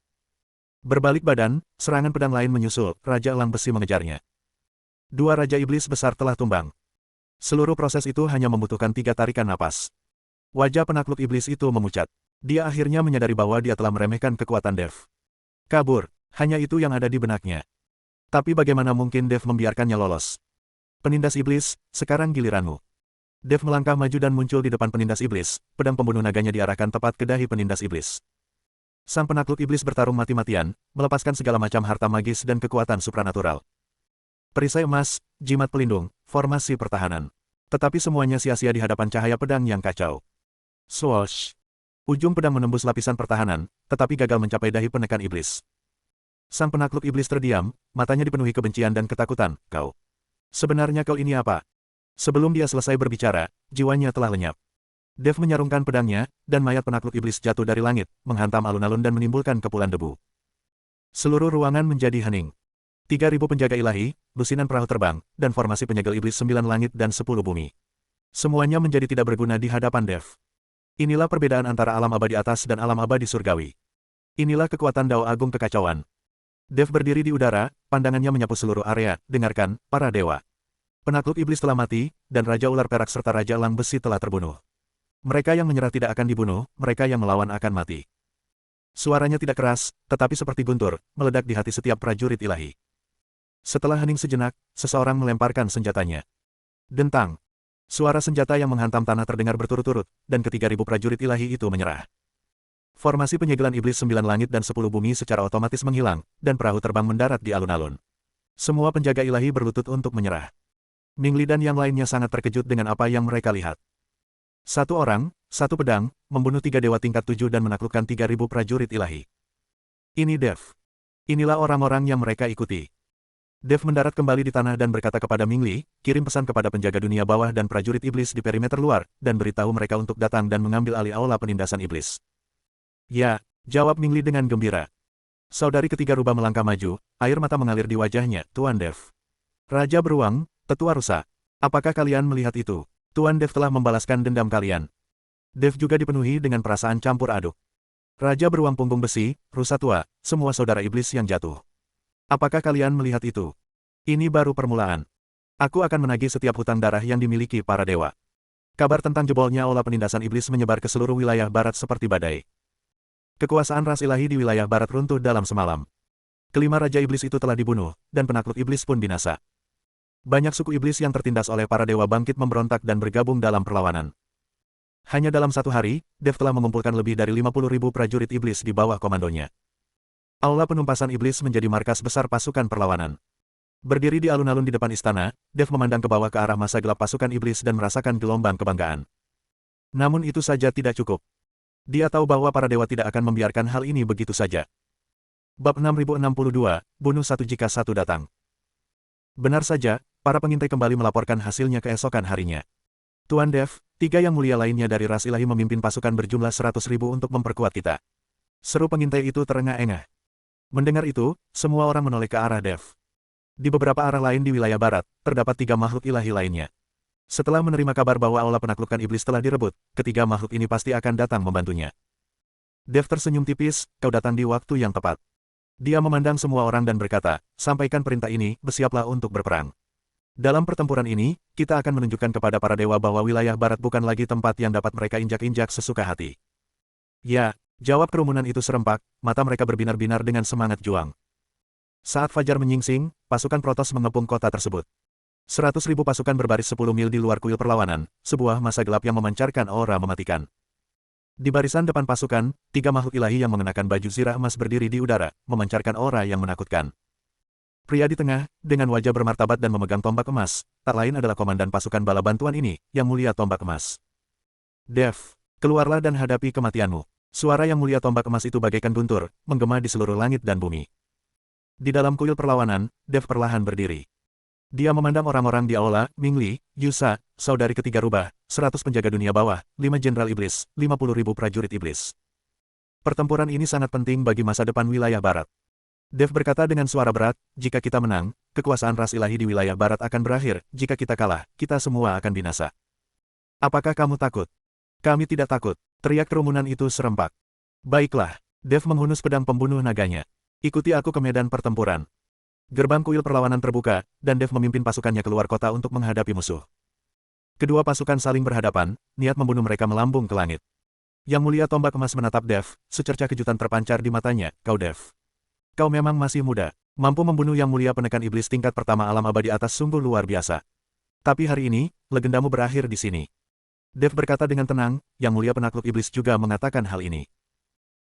Berbalik badan, serangan pedang lain menyusul, Raja Elang Besi mengejarnya. Dua Raja Iblis besar telah tumbang. Seluruh proses itu hanya membutuhkan 3 tarikan napas. Wajah penakluk iblis itu memucat. Dia akhirnya menyadari bahwa dia telah meremehkan kekuatan Dev. Kabur, hanya itu yang ada di benaknya. Tapi bagaimana mungkin Dev membiarkannya lolos? Penindas iblis, sekarang giliranmu. Dev melangkah maju dan muncul di depan penindas iblis, pedang pembunuh naganya diarahkan tepat ke dahi penindas iblis. Sang penakluk iblis bertarung mati-matian, melepaskan segala macam harta magis dan kekuatan supranatural. Perisai emas, jimat pelindung, formasi pertahanan. Tetapi semuanya sia-sia di hadapan cahaya pedang yang kacau. Swoosh! Ujung pedang menembus lapisan pertahanan, tetapi gagal mencapai dahi penekan iblis. Sang penakluk iblis terdiam, matanya dipenuhi kebencian dan ketakutan. Kau. Sebenarnya kau ini apa? Sebelum dia selesai berbicara, jiwanya telah lenyap. Dev menyarungkan pedangnya, dan mayat penakluk iblis jatuh dari langit, menghantam alun-alun dan menimbulkan kepulan debu. Seluruh ruangan menjadi hening. 3.000 penjaga ilahi, lusinan perahu terbang, dan formasi penyegel iblis 9 langit dan 10 bumi. Semuanya menjadi tidak berguna di hadapan Dev. Inilah perbedaan antara alam abadi atas dan alam abadi surgawi. Inilah kekuatan Dao Agung Kekacauan. Dev berdiri di udara, pandangannya menyapu seluruh area. Dengarkan, para dewa. Penakluk iblis telah mati, dan Raja Ular Perak serta Raja Elang Besi telah terbunuh. Mereka yang menyerah tidak akan dibunuh, mereka yang melawan akan mati. Suaranya tidak keras, tetapi seperti guntur, meledak di hati setiap prajurit ilahi. Setelah hening sejenak, seseorang melemparkan senjatanya. Dentang. Suara senjata yang menghantam tanah terdengar berturut-turut, dan ke-3.000 prajurit ilahi itu menyerah. Formasi penyegelan iblis 9 langit dan 10 bumi secara otomatis menghilang, dan perahu terbang mendarat di alun-alun. Semua penjaga ilahi berlutut untuk menyerah. Mingli dan yang lainnya sangat terkejut dengan apa yang mereka lihat. Satu orang, satu pedang, membunuh 3 dewa tingkat 7 dan menaklukkan 3.000 prajurit ilahi. Ini Dev. Inilah orang-orang yang mereka ikuti. Dev mendarat kembali di tanah dan berkata kepada Mingli, kirim pesan kepada penjaga dunia bawah dan prajurit iblis di perimeter luar, dan beritahu mereka untuk datang dan mengambil alih aula penindasan iblis. Ya, jawab Mingli dengan gembira. Saudari ketiga rubah melangkah maju, air mata mengalir di wajahnya, Tuan Dev. Raja beruang, tetua rusa. Apakah kalian melihat itu? Tuan Dev telah membalaskan dendam kalian. Dev juga dipenuhi dengan perasaan campur aduk. Raja beruang punggung besi, rusa tua, semua saudara iblis yang jatuh. Apakah kalian melihat itu? Ini baru permulaan. Aku akan menagih setiap hutang darah yang dimiliki para dewa. Kabar tentang jebolnya aula penindasan iblis menyebar ke seluruh wilayah barat seperti badai. Kekuasaan ras ilahi di wilayah barat runtuh dalam semalam. Kelima raja iblis itu telah dibunuh, dan penakluk iblis pun binasa. Banyak suku iblis yang tertindas oleh para dewa bangkit memberontak dan bergabung dalam perlawanan. Hanya dalam satu hari, Dev telah mengumpulkan lebih dari 50.000 prajurit iblis di bawah komandonya. Aula penumpasan iblis menjadi markas besar pasukan perlawanan. Berdiri di alun-alun di depan istana, Dev memandang ke bawah ke arah masa gelap pasukan iblis dan merasakan gelombang kebanggaan. Namun itu saja tidak cukup. Dia tahu bahwa para dewa tidak akan membiarkan hal ini begitu saja. Bab 6062, bunuh satu jika satu datang. Benar saja, para pengintai kembali melaporkan hasilnya keesokan harinya. Tuan Dev, 3 yang mulia lainnya dari ras ilahi memimpin pasukan berjumlah 100.000 untuk memperkuat kita. Seru pengintai itu terengah-engah. Mendengar itu, semua orang menoleh ke arah Dev. Di beberapa arah lain di wilayah barat, terdapat 3 makhluk ilahi lainnya. Setelah menerima kabar bahwa aula penaklukan iblis telah direbut, ketiga makhluk ini pasti akan datang membantunya. Dev tersenyum tipis, kau datang di waktu yang tepat. Dia memandang semua orang dan berkata, sampaikan perintah ini, bersiaplah untuk berperang. Dalam pertempuran ini, kita akan menunjukkan kepada para dewa bahwa wilayah barat bukan lagi tempat yang dapat mereka injak-injak sesuka hati. Ya, jawab kerumunan itu serempak, mata mereka berbinar-binar dengan semangat juang. Saat fajar menyingsing, pasukan Protoss mengepung kota tersebut. 100.000 pasukan berbaris 10 mil di luar kuil perlawanan, sebuah masa gelap yang memancarkan aura mematikan. Di barisan depan pasukan, 3 makhluk ilahi yang mengenakan baju zirah emas berdiri di udara, memancarkan aura yang menakutkan. Pria di tengah, dengan wajah bermartabat dan memegang tombak emas, tak lain adalah komandan pasukan bala bantuan ini, Yang Mulia Tombak Emas. Dev, keluarlah dan hadapi kematianmu. Suara Yang Mulia Tombak Emas itu bagaikan guntur, menggema di seluruh langit dan bumi. Di dalam kuil perlawanan, Dev perlahan berdiri. Dia memandang orang-orang di aula, Mingli, Yusa, saudari ketiga rubah, 100 penjaga dunia bawah, 5 jenderal iblis, 50.000 prajurit iblis. Pertempuran ini sangat penting bagi masa depan wilayah barat. Dev berkata dengan suara berat, jika kita menang, kekuasaan ras ilahi di wilayah barat akan berakhir, jika kita kalah, kita semua akan binasa. Apakah kamu takut? Kami tidak takut, teriak kerumunan itu serempak. Baiklah, Dev menghunus pedang pembunuh naganya. Ikuti aku ke medan pertempuran. Gerbang kuil perlawanan terbuka, dan Dev memimpin pasukannya keluar kota untuk menghadapi musuh. Kedua pasukan saling berhadapan, niat membunuh mereka melambung ke langit. Yang Mulia Tombak Emas menatap Dev, secercah kejutan terpancar di matanya, kau Dev. Kau memang masih muda, mampu membunuh Yang Mulia penekan iblis tingkat pertama alam abadi atas sungguh luar biasa. Tapi hari ini, legendamu berakhir di sini. Dev berkata dengan tenang, Yang Mulia penakluk iblis juga mengatakan hal ini.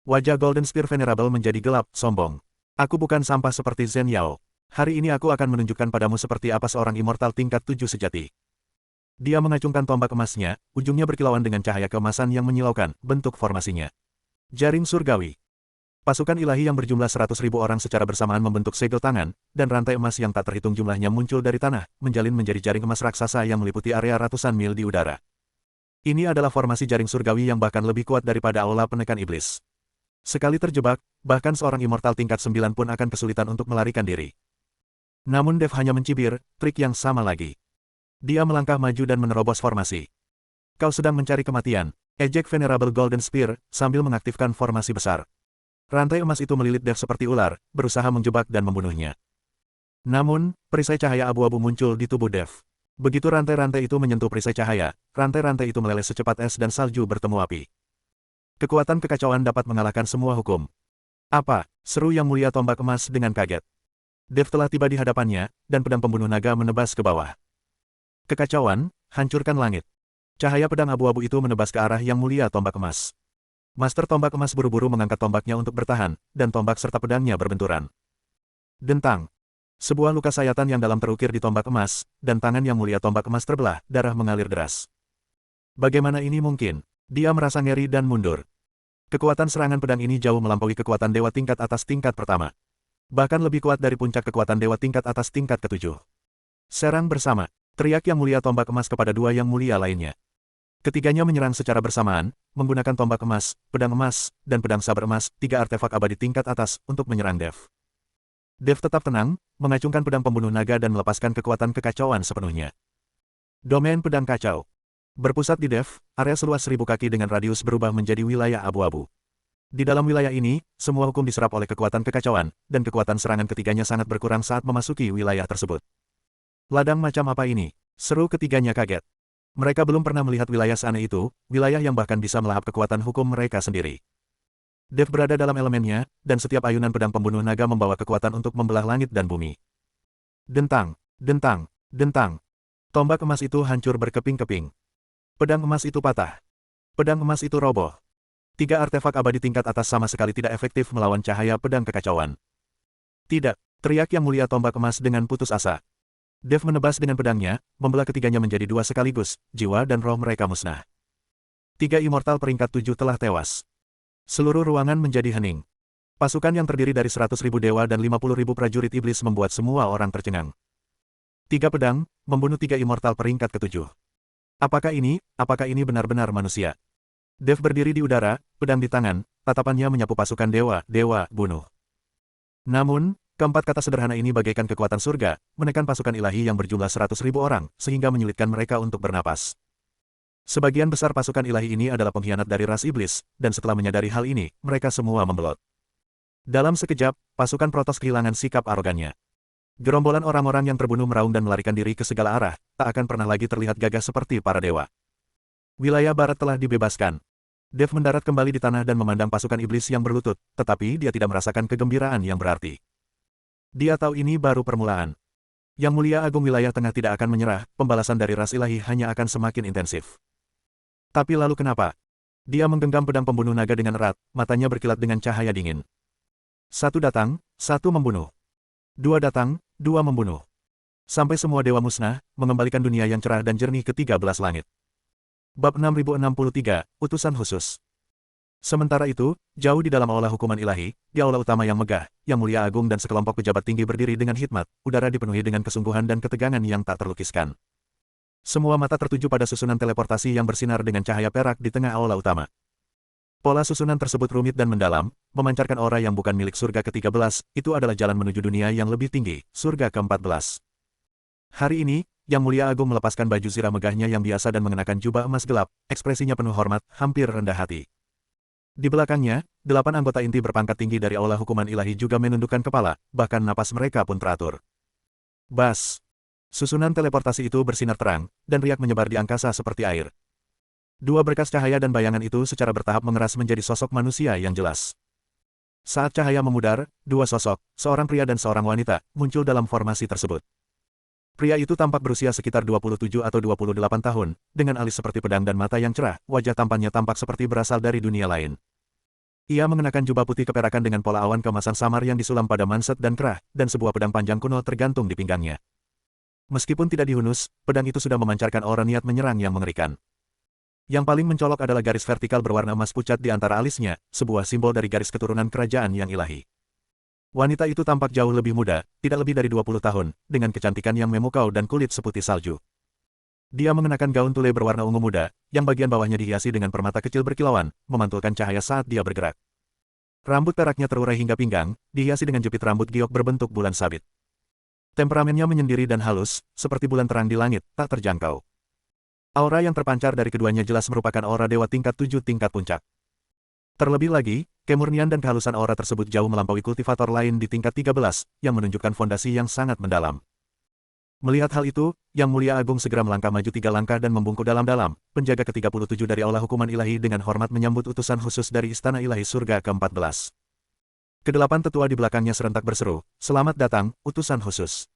Wajah Golden Spear Venerable menjadi gelap, sombong. Aku bukan sampah seperti Zhen Yao. Hari ini aku akan menunjukkan padamu seperti apa seorang immortal tingkat 7 sejati. Dia mengacungkan tombak emasnya, ujungnya berkilauan dengan cahaya keemasan yang menyilaukan, bentuk formasinya. Jaring surgawi. Pasukan ilahi yang berjumlah 100.000 orang secara bersamaan membentuk segel tangan, dan rantai emas yang tak terhitung jumlahnya muncul dari tanah, menjalin menjadi jaring emas raksasa yang meliputi area ratusan mil di udara. Ini adalah formasi jaring surgawi yang bahkan lebih kuat daripada aula penekan iblis. Sekali terjebak, bahkan seorang immortal tingkat 9 pun akan kesulitan untuk melarikan diri. Namun Dev hanya mencibir, trik yang sama lagi. Dia melangkah maju dan menerobos formasi. Kau sedang mencari kematian, ejek Venerable Golden Spear, sambil mengaktifkan formasi besar. Rantai emas itu melilit Dev seperti ular, berusaha menjebak dan membunuhnya. Namun, perisai cahaya abu-abu muncul di tubuh Dev. Begitu rantai-rantai itu menyentuh perisai cahaya, rantai-rantai itu meleleh secepat es dan salju bertemu api. Kekuatan kekacauan dapat mengalahkan semua hukum. Apa? Seru Yang Mulia Tombak Emas dengan kaget. Dev telah tiba di hadapannya, dan pedang pembunuh naga menebas ke bawah. Kekacauan, hancurkan langit. Cahaya pedang abu-abu itu menebas ke arah Yang Mulia Tombak Emas. Master Tombak Emas buru-buru mengangkat tombaknya untuk bertahan, dan tombak serta pedangnya berbenturan. Dentang. Sebuah luka sayatan yang dalam terukir di tombak emas, dan tangan Yang Mulia Tombak Emas terbelah, darah mengalir deras. Bagaimana ini mungkin? Dia merasa ngeri dan mundur. Kekuatan serangan pedang ini jauh melampaui kekuatan dewa tingkat atas tingkat pertama. Bahkan lebih kuat dari puncak kekuatan dewa tingkat atas tingkat ke-7. Serang bersama, teriak Yang Mulia Tombak Emas kepada dua Yang Mulia lainnya. Ketiganya menyerang secara bersamaan, menggunakan tombak emas, pedang emas, dan pedang saber emas, 3 artefak abadi tingkat atas, untuk menyerang Dev. Dev tetap tenang, mengacungkan pedang pembunuh naga dan melepaskan kekuatan kekacauan sepenuhnya. Domain pedang kacau. Berpusat di Dev, area seluas 1000 kaki dengan radius berubah menjadi wilayah abu-abu. Di dalam wilayah ini, semua hukum diserap oleh kekuatan kekacauan, dan kekuatan serangan ketiganya sangat berkurang saat memasuki wilayah tersebut. Ladang macam apa ini? Seru ketiganya kaget. Mereka belum pernah melihat wilayah seaneh itu, wilayah yang bahkan bisa melahap kekuatan hukum mereka sendiri. Dev berada dalam elemennya, dan setiap ayunan pedang pembunuh naga membawa kekuatan untuk membelah langit dan bumi. Dentang, dentang, dentang. Tombak emas itu hancur berkeping-keping. Pedang emas itu patah. Pedang emas itu roboh. 3 artefak abadi tingkat atas sama sekali tidak efektif melawan cahaya pedang kekacauan. Tidak, teriak Yang Mulia Tombak Emas dengan putus asa. Dev menebas dengan pedangnya, membelah ketiganya menjadi 2 sekaligus, jiwa dan roh mereka musnah. 3 immortal peringkat 7 telah tewas. Seluruh ruangan menjadi hening. Pasukan yang terdiri dari 100.000 dewa dan 50.000 prajurit iblis membuat semua orang tercengang. 3 pedang, membunuh 3 immortal peringkat ke-7. Apakah ini benar-benar manusia? Dev berdiri di udara, pedang di tangan, tatapannya menyapu pasukan dewa, bunuh. Namun, keempat kata sederhana ini bagaikan kekuatan surga, menekan pasukan ilahi yang berjumlah 100.000 orang, sehingga menyulitkan mereka untuk bernapas. Sebagian besar pasukan ilahi ini adalah pengkhianat dari ras iblis, dan setelah menyadari hal ini, mereka semua membelot. Dalam sekejap, pasukan Protoss kehilangan sikap arogannya. Gerombolan orang-orang yang terbunuh meraung dan melarikan diri ke segala arah, tak akan pernah lagi terlihat gagah seperti para dewa. Wilayah barat telah dibebaskan. Dev mendarat kembali di tanah dan memandang pasukan iblis yang berlutut, tetapi dia tidak merasakan kegembiraan yang berarti. Dia tahu ini baru permulaan. Yang Mulia Agung Wilayah Tengah tidak akan menyerah, pembalasan dari ras ilahi hanya akan semakin intensif. Tapi lalu kenapa? Dia menggenggam pedang pembunuh naga dengan erat, matanya berkilat dengan cahaya dingin. Satu datang, satu membunuh. Dua datang, dua membunuh. Sampai semua dewa musnah, mengembalikan dunia yang cerah dan jernih ke 13 langit. Bab 6063, Utusan Khusus. Sementara itu, jauh di dalam aula hukuman ilahi, di aula utama yang megah, Yang Mulia Agung dan sekelompok pejabat tinggi berdiri dengan hikmat, udara dipenuhi dengan kesungguhan dan ketegangan yang tak terlukiskan. Semua mata tertuju pada susunan teleportasi yang bersinar dengan cahaya perak di tengah aula utama. Pola susunan tersebut rumit dan mendalam, memancarkan aura yang bukan milik surga ke-13, itu adalah jalan menuju dunia yang lebih tinggi, surga ke-14. Hari ini, Yang Mulia Agung melepaskan baju zirah megahnya yang biasa dan mengenakan jubah emas gelap, ekspresinya penuh hormat, hampir rendah hati. Di belakangnya, 8 anggota inti berpangkat tinggi dari aula hukuman ilahi juga menundukkan kepala, bahkan napas mereka pun teratur. Bas! Susunan teleportasi itu bersinar terang, dan riak menyebar di angkasa seperti air. Dua berkas cahaya dan bayangan itu secara bertahap mengeras menjadi sosok manusia yang jelas. Saat cahaya memudar, dua sosok, seorang pria dan seorang wanita, muncul dalam formasi tersebut. Pria itu tampak berusia sekitar 27 atau 28 tahun, dengan alis seperti pedang dan mata yang cerah, wajah tampannya tampak seperti berasal dari dunia lain. Ia mengenakan jubah putih keperakan dengan pola awan keemasan samar yang disulam pada manset dan kerah, dan sebuah pedang panjang kuno tergantung di pinggangnya. Meskipun tidak dihunus, pedang itu sudah memancarkan aura niat menyerang yang mengerikan. Yang paling mencolok adalah garis vertikal berwarna emas pucat di antara alisnya, sebuah simbol dari garis keturunan kerajaan yang ilahi. Wanita itu tampak jauh lebih muda, tidak lebih dari 20 tahun, dengan kecantikan yang memukau dan kulit seputih salju. Dia mengenakan gaun tule berwarna ungu muda, yang bagian bawahnya dihiasi dengan permata kecil berkilauan, memantulkan cahaya saat dia bergerak. Rambut peraknya terurai hingga pinggang, dihiasi dengan jepit rambut giok berbentuk bulan sabit. Temperamennya menyendiri dan halus, seperti bulan terang di langit, tak terjangkau. Aura yang terpancar dari keduanya jelas merupakan aura dewa tingkat 7 tingkat puncak. Terlebih lagi, kemurnian dan kehalusan aura tersebut jauh melampaui kultivator lain di tingkat 13, yang menunjukkan fondasi yang sangat mendalam. Melihat hal itu, Yang Mulia Agung segera melangkah maju 3 langkah dan membungkuk dalam-dalam, penjaga ke-37 dari aula hukuman ilahi dengan hormat menyambut utusan khusus dari Istana Ilahi Surga ke-14. Kedelapan tetua di belakangnya serentak berseru, "Selamat datang, utusan khusus."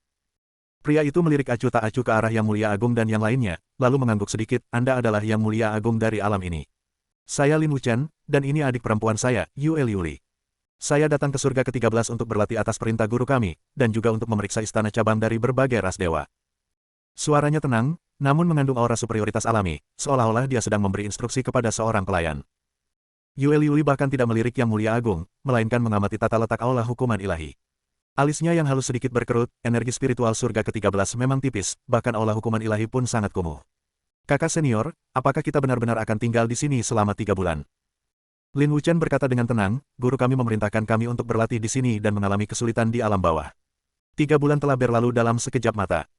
Pria itu melirik acuh tak acuh ke arah Yang Mulia Agung dan yang lainnya, lalu mengangguk sedikit, "Anda adalah Yang Mulia Agung dari alam ini. Saya Lin Wuchen, dan ini adik perempuan saya, Yue Liuli. Saya datang ke surga ke-13 untuk berlatih atas perintah guru kami, dan juga untuk memeriksa istana cabang dari berbagai ras dewa." Suaranya tenang, namun mengandung aura superioritas alami, seolah-olah dia sedang memberi instruksi kepada seorang pelayan. Yue Liuli bahkan tidak melirik Yang Mulia Agung, melainkan mengamati tata letak aula hukuman ilahi. Alisnya yang halus sedikit berkerut, energi spiritual surga ke-13 memang tipis, bahkan aula hukuman ilahi pun sangat kumuh. "Kakak senior, apakah kita benar-benar akan tinggal di sini selama 3 bulan?" Lin Wuchen berkata dengan tenang, "Guru kami memerintahkan kami untuk berlatih di sini dan mengalami kesulitan di alam bawah. 3 bulan telah berlalu dalam sekejap mata."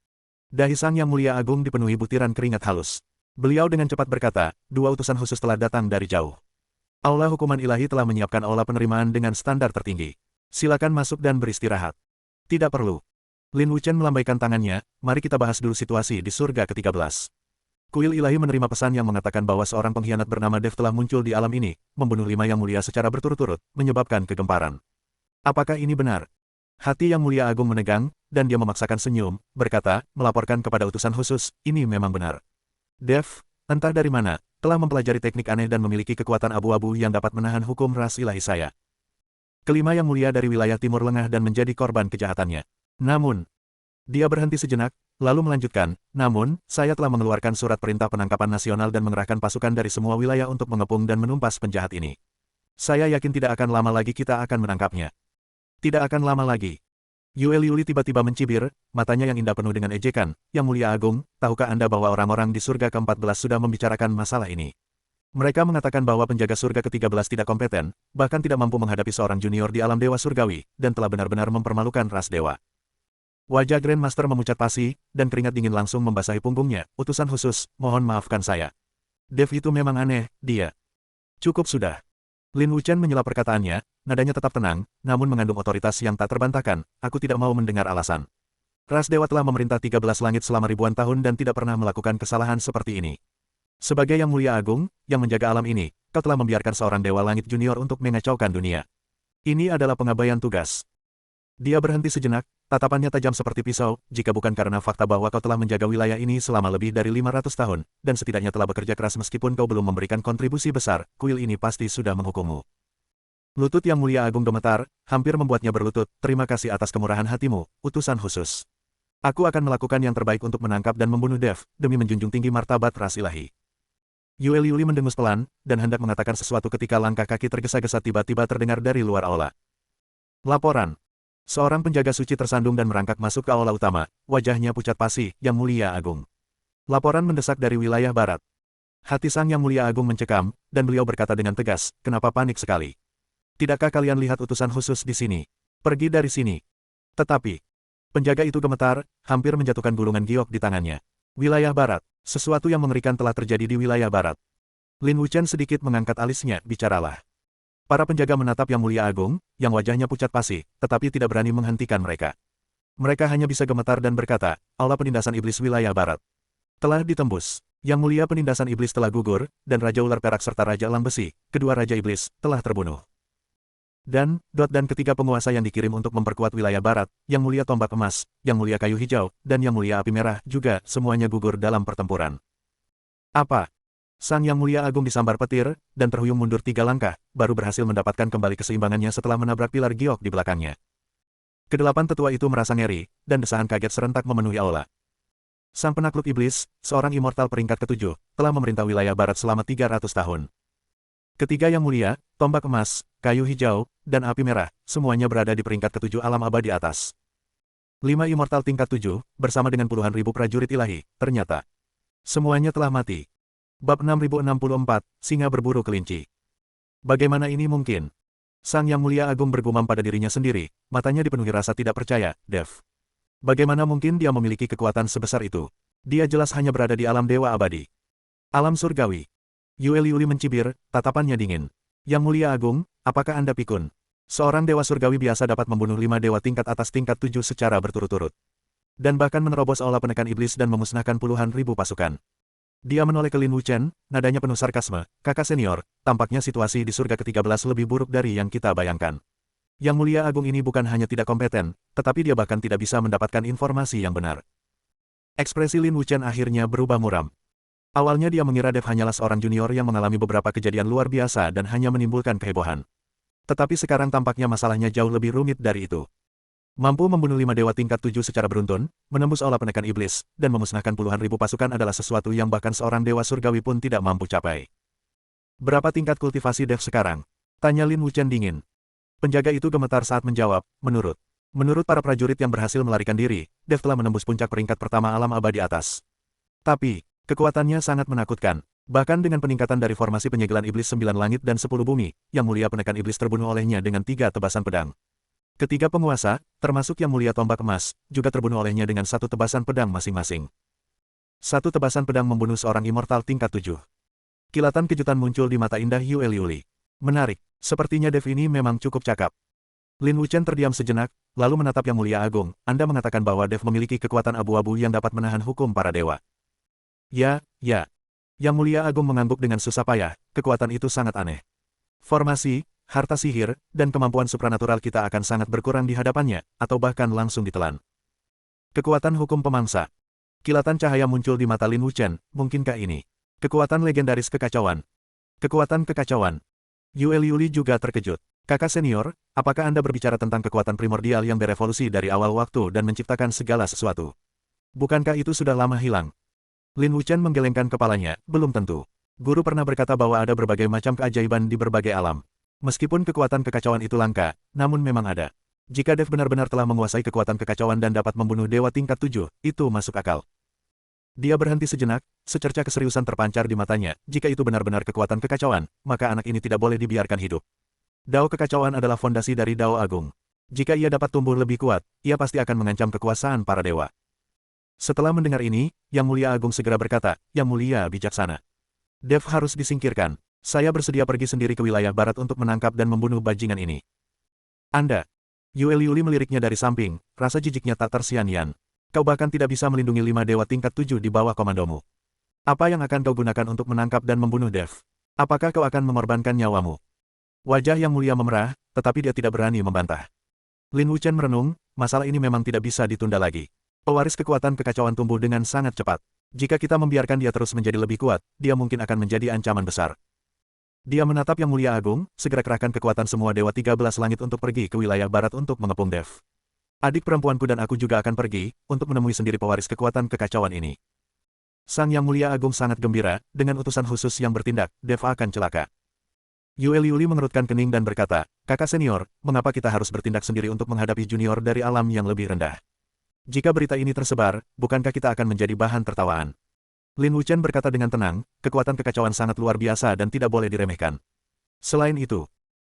Dahi Sang Yang Mulia Agung dipenuhi butiran keringat halus. Beliau dengan cepat berkata, "Dua utusan khusus telah datang dari jauh. Aula hukuman ilahi telah menyiapkan aula penerimaan dengan standar tertinggi. Silakan masuk dan beristirahat." "Tidak perlu." Lin Wuchen melambaikan tangannya, "Mari kita bahas dulu situasi di surga ke-13. Kuil ilahi menerima pesan yang mengatakan bahwa seorang pengkhianat bernama Dev telah muncul di alam ini, membunuh 5 yang mulia secara berturut-turut, menyebabkan kegemparan. Apakah ini benar?" Hati Yang Mulia Agung menegang, dan dia memaksakan senyum, berkata, melaporkan kepada utusan khusus, "Ini memang benar. Dev, entah dari mana, telah mempelajari teknik aneh dan memiliki kekuatan abu-abu yang dapat menahan hukum ras ilahi saya. Kelima yang mulia dari wilayah timur lengah dan menjadi korban kejahatannya. Namun, dia berhenti sejenak, lalu melanjutkan, namun, saya telah mengeluarkan surat perintah penangkapan nasional dan mengerahkan pasukan dari semua wilayah untuk mengepung dan menumpas penjahat ini. Saya yakin tidak akan lama lagi kita akan menangkapnya." "Tidak akan lama lagi." Yue Liuli tiba-tiba mencibir, matanya yang indah penuh dengan ejekan, "Yang Mulia Agung, tahukah Anda bahwa orang-orang di surga ke-14 sudah membicarakan masalah ini? Mereka mengatakan bahwa penjaga surga ke-13 tidak kompeten, bahkan tidak mampu menghadapi seorang junior di alam dewa surgawi, dan telah benar-benar mempermalukan ras dewa." Wajah Grandmaster memucat pasi, dan keringat dingin langsung membasahi punggungnya. "Utusan khusus, mohon maafkan saya. Dev itu memang aneh, dia. Cukup sudah. Lin Wuchen menyela perkataannya, nadanya tetap tenang, namun mengandung otoritas yang tak terbantahkan, aku tidak mau mendengar alasan. Ras dewa telah memerintah 13 langit selama ribuan tahun dan tidak pernah melakukan kesalahan seperti ini. Sebagai Yang Mulia Agung, yang menjaga alam ini, kau telah membiarkan seorang dewa langit junior untuk mengacaukan dunia. Ini adalah pengabaian tugas. Dia berhenti sejenak, tatapannya tajam seperti pisau, jika bukan karena fakta bahwa kau telah menjaga wilayah ini selama lebih dari 500 tahun, dan setidaknya telah bekerja keras meskipun kau belum memberikan kontribusi besar, kuil ini pasti sudah menghukummu. Lutut Yang Mulia Agung gemetar, hampir membuatnya berlutut, terima kasih atas kemurahan hatimu, utusan khusus. Aku akan melakukan yang terbaik untuk menangkap dan membunuh Dev, demi menjunjung tinggi martabat ras ilahi. Yue Liuli mendengus pelan, dan hendak mengatakan sesuatu ketika langkah kaki tergesa-gesa tiba-tiba terdengar dari luar aula. Laporan. Seorang penjaga suci tersandung dan merangkak masuk ke aula utama, wajahnya pucat pasi, Yang Mulia Agung. Laporan mendesak dari wilayah barat. Hati sang Yang Mulia Agung mencekam, dan beliau berkata dengan tegas, kenapa panik sekali? Tidakkah kalian lihat utusan khusus di sini? Pergi dari sini. Tetapi, penjaga itu gemetar, hampir menjatuhkan gulungan giok di tangannya. Wilayah barat. Sesuatu yang mengerikan telah terjadi di wilayah barat. Lin Wuchen sedikit mengangkat alisnya, bicaralah. Para penjaga menatap Yang Mulia Agung, yang wajahnya pucat pasi, tetapi tidak berani menghentikan mereka. Mereka hanya bisa gemetar dan berkata, aula penindasan iblis wilayah barat telah ditembus. Yang Mulia penindasan iblis telah gugur, dan Raja Ular Perak serta Raja Elang Besi, kedua Raja Iblis, telah terbunuh. Dan ketiga penguasa yang dikirim untuk memperkuat wilayah barat, Yang Mulia Tombak Emas, Yang Mulia Kayu Hijau, dan Yang Mulia Api Merah juga semuanya gugur dalam pertempuran. Apa? Sang Yang Mulia Agung disambar petir, dan terhuyung mundur 3 langkah, baru berhasil mendapatkan kembali keseimbangannya setelah menabrak pilar giok di belakangnya. Kedelapan tetua itu merasa ngeri, dan desahan kaget serentak memenuhi aula. Sang penakluk iblis, seorang immortal peringkat ke-7, telah memerintah wilayah barat selama 300 tahun. Ketiga Yang Mulia, Tombak Emas, Kayu Hijau, dan Api Merah, semuanya berada di peringkat ke-7 alam abadi atas. 5 immortal tingkat 7, bersama dengan puluhan ribu prajurit ilahi, ternyata semuanya telah mati. Bab 6064, Singa Berburu Kelinci. Bagaimana ini mungkin? Sang Yang Mulia Agung bergumam pada dirinya sendiri, matanya dipenuhi rasa tidak percaya, Dev. Bagaimana mungkin dia memiliki kekuatan sebesar itu? Dia jelas hanya berada di alam dewa abadi. Alam surgawi. Yue Liuli mencibir, tatapannya dingin. Yang Mulia Agung, apakah Anda pikun? Seorang dewa surgawi biasa dapat membunuh 5 dewa tingkat atas tingkat 7 secara berturut-turut. Dan bahkan menerobos aula penekan iblis dan memusnahkan puluhan ribu pasukan. Dia menoleh ke Lin Wuchen, nadanya penuh sarkasme, kakak senior, tampaknya situasi di surga ke-13 lebih buruk dari yang kita bayangkan. Yang Mulia Agung ini bukan hanya tidak kompeten, tetapi dia bahkan tidak bisa mendapatkan informasi yang benar. Ekspresi Lin Wuchen akhirnya berubah muram. Awalnya dia mengira Dev hanyalah seorang junior yang mengalami beberapa kejadian luar biasa dan hanya menimbulkan kehebohan. Tetapi sekarang tampaknya masalahnya jauh lebih rumit dari itu. Mampu membunuh 5 dewa tingkat 7 secara beruntun, menembus aula penekan iblis, dan memusnahkan puluhan ribu pasukan adalah sesuatu yang bahkan seorang dewa surgawi pun tidak mampu capai. Berapa tingkat kultivasi Dev sekarang? Tanya Lin Wuchen dingin. Penjaga itu gemetar saat menjawab, Menurut para prajurit yang berhasil melarikan diri, Dev telah menembus puncak peringkat pertama alam abadi atas. Tapi, kekuatannya sangat menakutkan. Bahkan dengan peningkatan dari formasi penyegelan iblis 9 langit dan 10 bumi, Yang Mulia penekan iblis terbunuh olehnya dengan 3 tebasan pedang. Ketiga penguasa, termasuk Yang Mulia Tombak Emas, juga terbunuh olehnya dengan 1 tebasan pedang masing-masing. 1 tebasan pedang membunuh seorang immortal tingkat 7. Kilatan kejutan muncul di mata indah Yue Liuli. Menarik, sepertinya Dev ini memang cukup cakap. Lin Wuchen terdiam sejenak, lalu menatap Yang Mulia Agung, Anda mengatakan bahwa Dev memiliki kekuatan abu-abu yang dapat menahan hukum para dewa. Ya. Yang Mulia Agung mengangguk dengan susah payah, kekuatan itu sangat aneh. Formasi, harta sihir, dan kemampuan supranatural kita akan sangat berkurang di hadapannya, atau bahkan langsung ditelan. Kekuatan hukum pemangsa. Kilatan cahaya muncul di mata Lin Wuchen, mungkinkah ini? Kekuatan legendaris kekacauan. Kekuatan kekacauan. Yue Liuli juga terkejut. Kakak senior, apakah Anda berbicara tentang kekuatan primordial yang berevolusi dari awal waktu dan menciptakan segala sesuatu? Bukankah itu sudah lama hilang? Lin Wuchen menggelengkan kepalanya, belum tentu. Guru pernah berkata bahwa ada berbagai macam keajaiban di berbagai alam. Meskipun kekuatan kekacauan itu langka, namun memang ada. Jika Dev benar-benar telah menguasai kekuatan kekacauan dan dapat membunuh dewa tingkat 7, itu masuk akal. Dia berhenti sejenak, secerca keseriusan terpancar di matanya. Jika itu benar-benar kekuatan kekacauan, maka anak ini tidak boleh dibiarkan hidup. Dao kekacauan adalah fondasi dari Dao Agung. Jika ia dapat tumbuh lebih kuat, ia pasti akan mengancam kekuasaan para dewa. Setelah mendengar ini, Yang Mulia Agung segera berkata, Yang Mulia bijaksana. Dev harus disingkirkan. Saya bersedia pergi sendiri ke wilayah barat untuk menangkap dan membunuh bajingan ini. Anda. Yue Liuli meliriknya dari samping, rasa jijiknya tak tersian-sian. Kau bahkan tidak bisa melindungi 5 dewa tingkat 7 di bawah komandomu. Apa yang akan kau gunakan untuk menangkap dan membunuh Dev? Apakah kau akan mengorbankan nyawamu? Wajah yang mulia memerah, tetapi dia tidak berani membantah. Lin Wuchen merenung, masalah ini memang tidak bisa ditunda lagi. Pewaris kekuatan kekacauan tumbuh dengan sangat cepat. Jika kita membiarkan dia terus menjadi lebih kuat, dia mungkin akan menjadi ancaman besar. Dia menatap Yang Mulia Agung, segera kerahkan kekuatan semua Dewa 13 Langit untuk pergi ke wilayah barat untuk mengepung Dev. Adik perempuanku dan aku juga akan pergi, untuk menemui sendiri pewaris kekuatan kekacauan ini. Sang Yang Mulia Agung sangat gembira, dengan utusan khusus yang bertindak, Dev akan celaka. Yue Liuli mengerutkan kening dan berkata, kakak senior, mengapa kita harus bertindak sendiri untuk menghadapi junior dari alam yang lebih rendah? Jika berita ini tersebar, bukankah kita akan menjadi bahan tertawaan? Lin Wuchen berkata dengan tenang, kekuatan kekacauan sangat luar biasa dan tidak boleh diremehkan. Selain itu,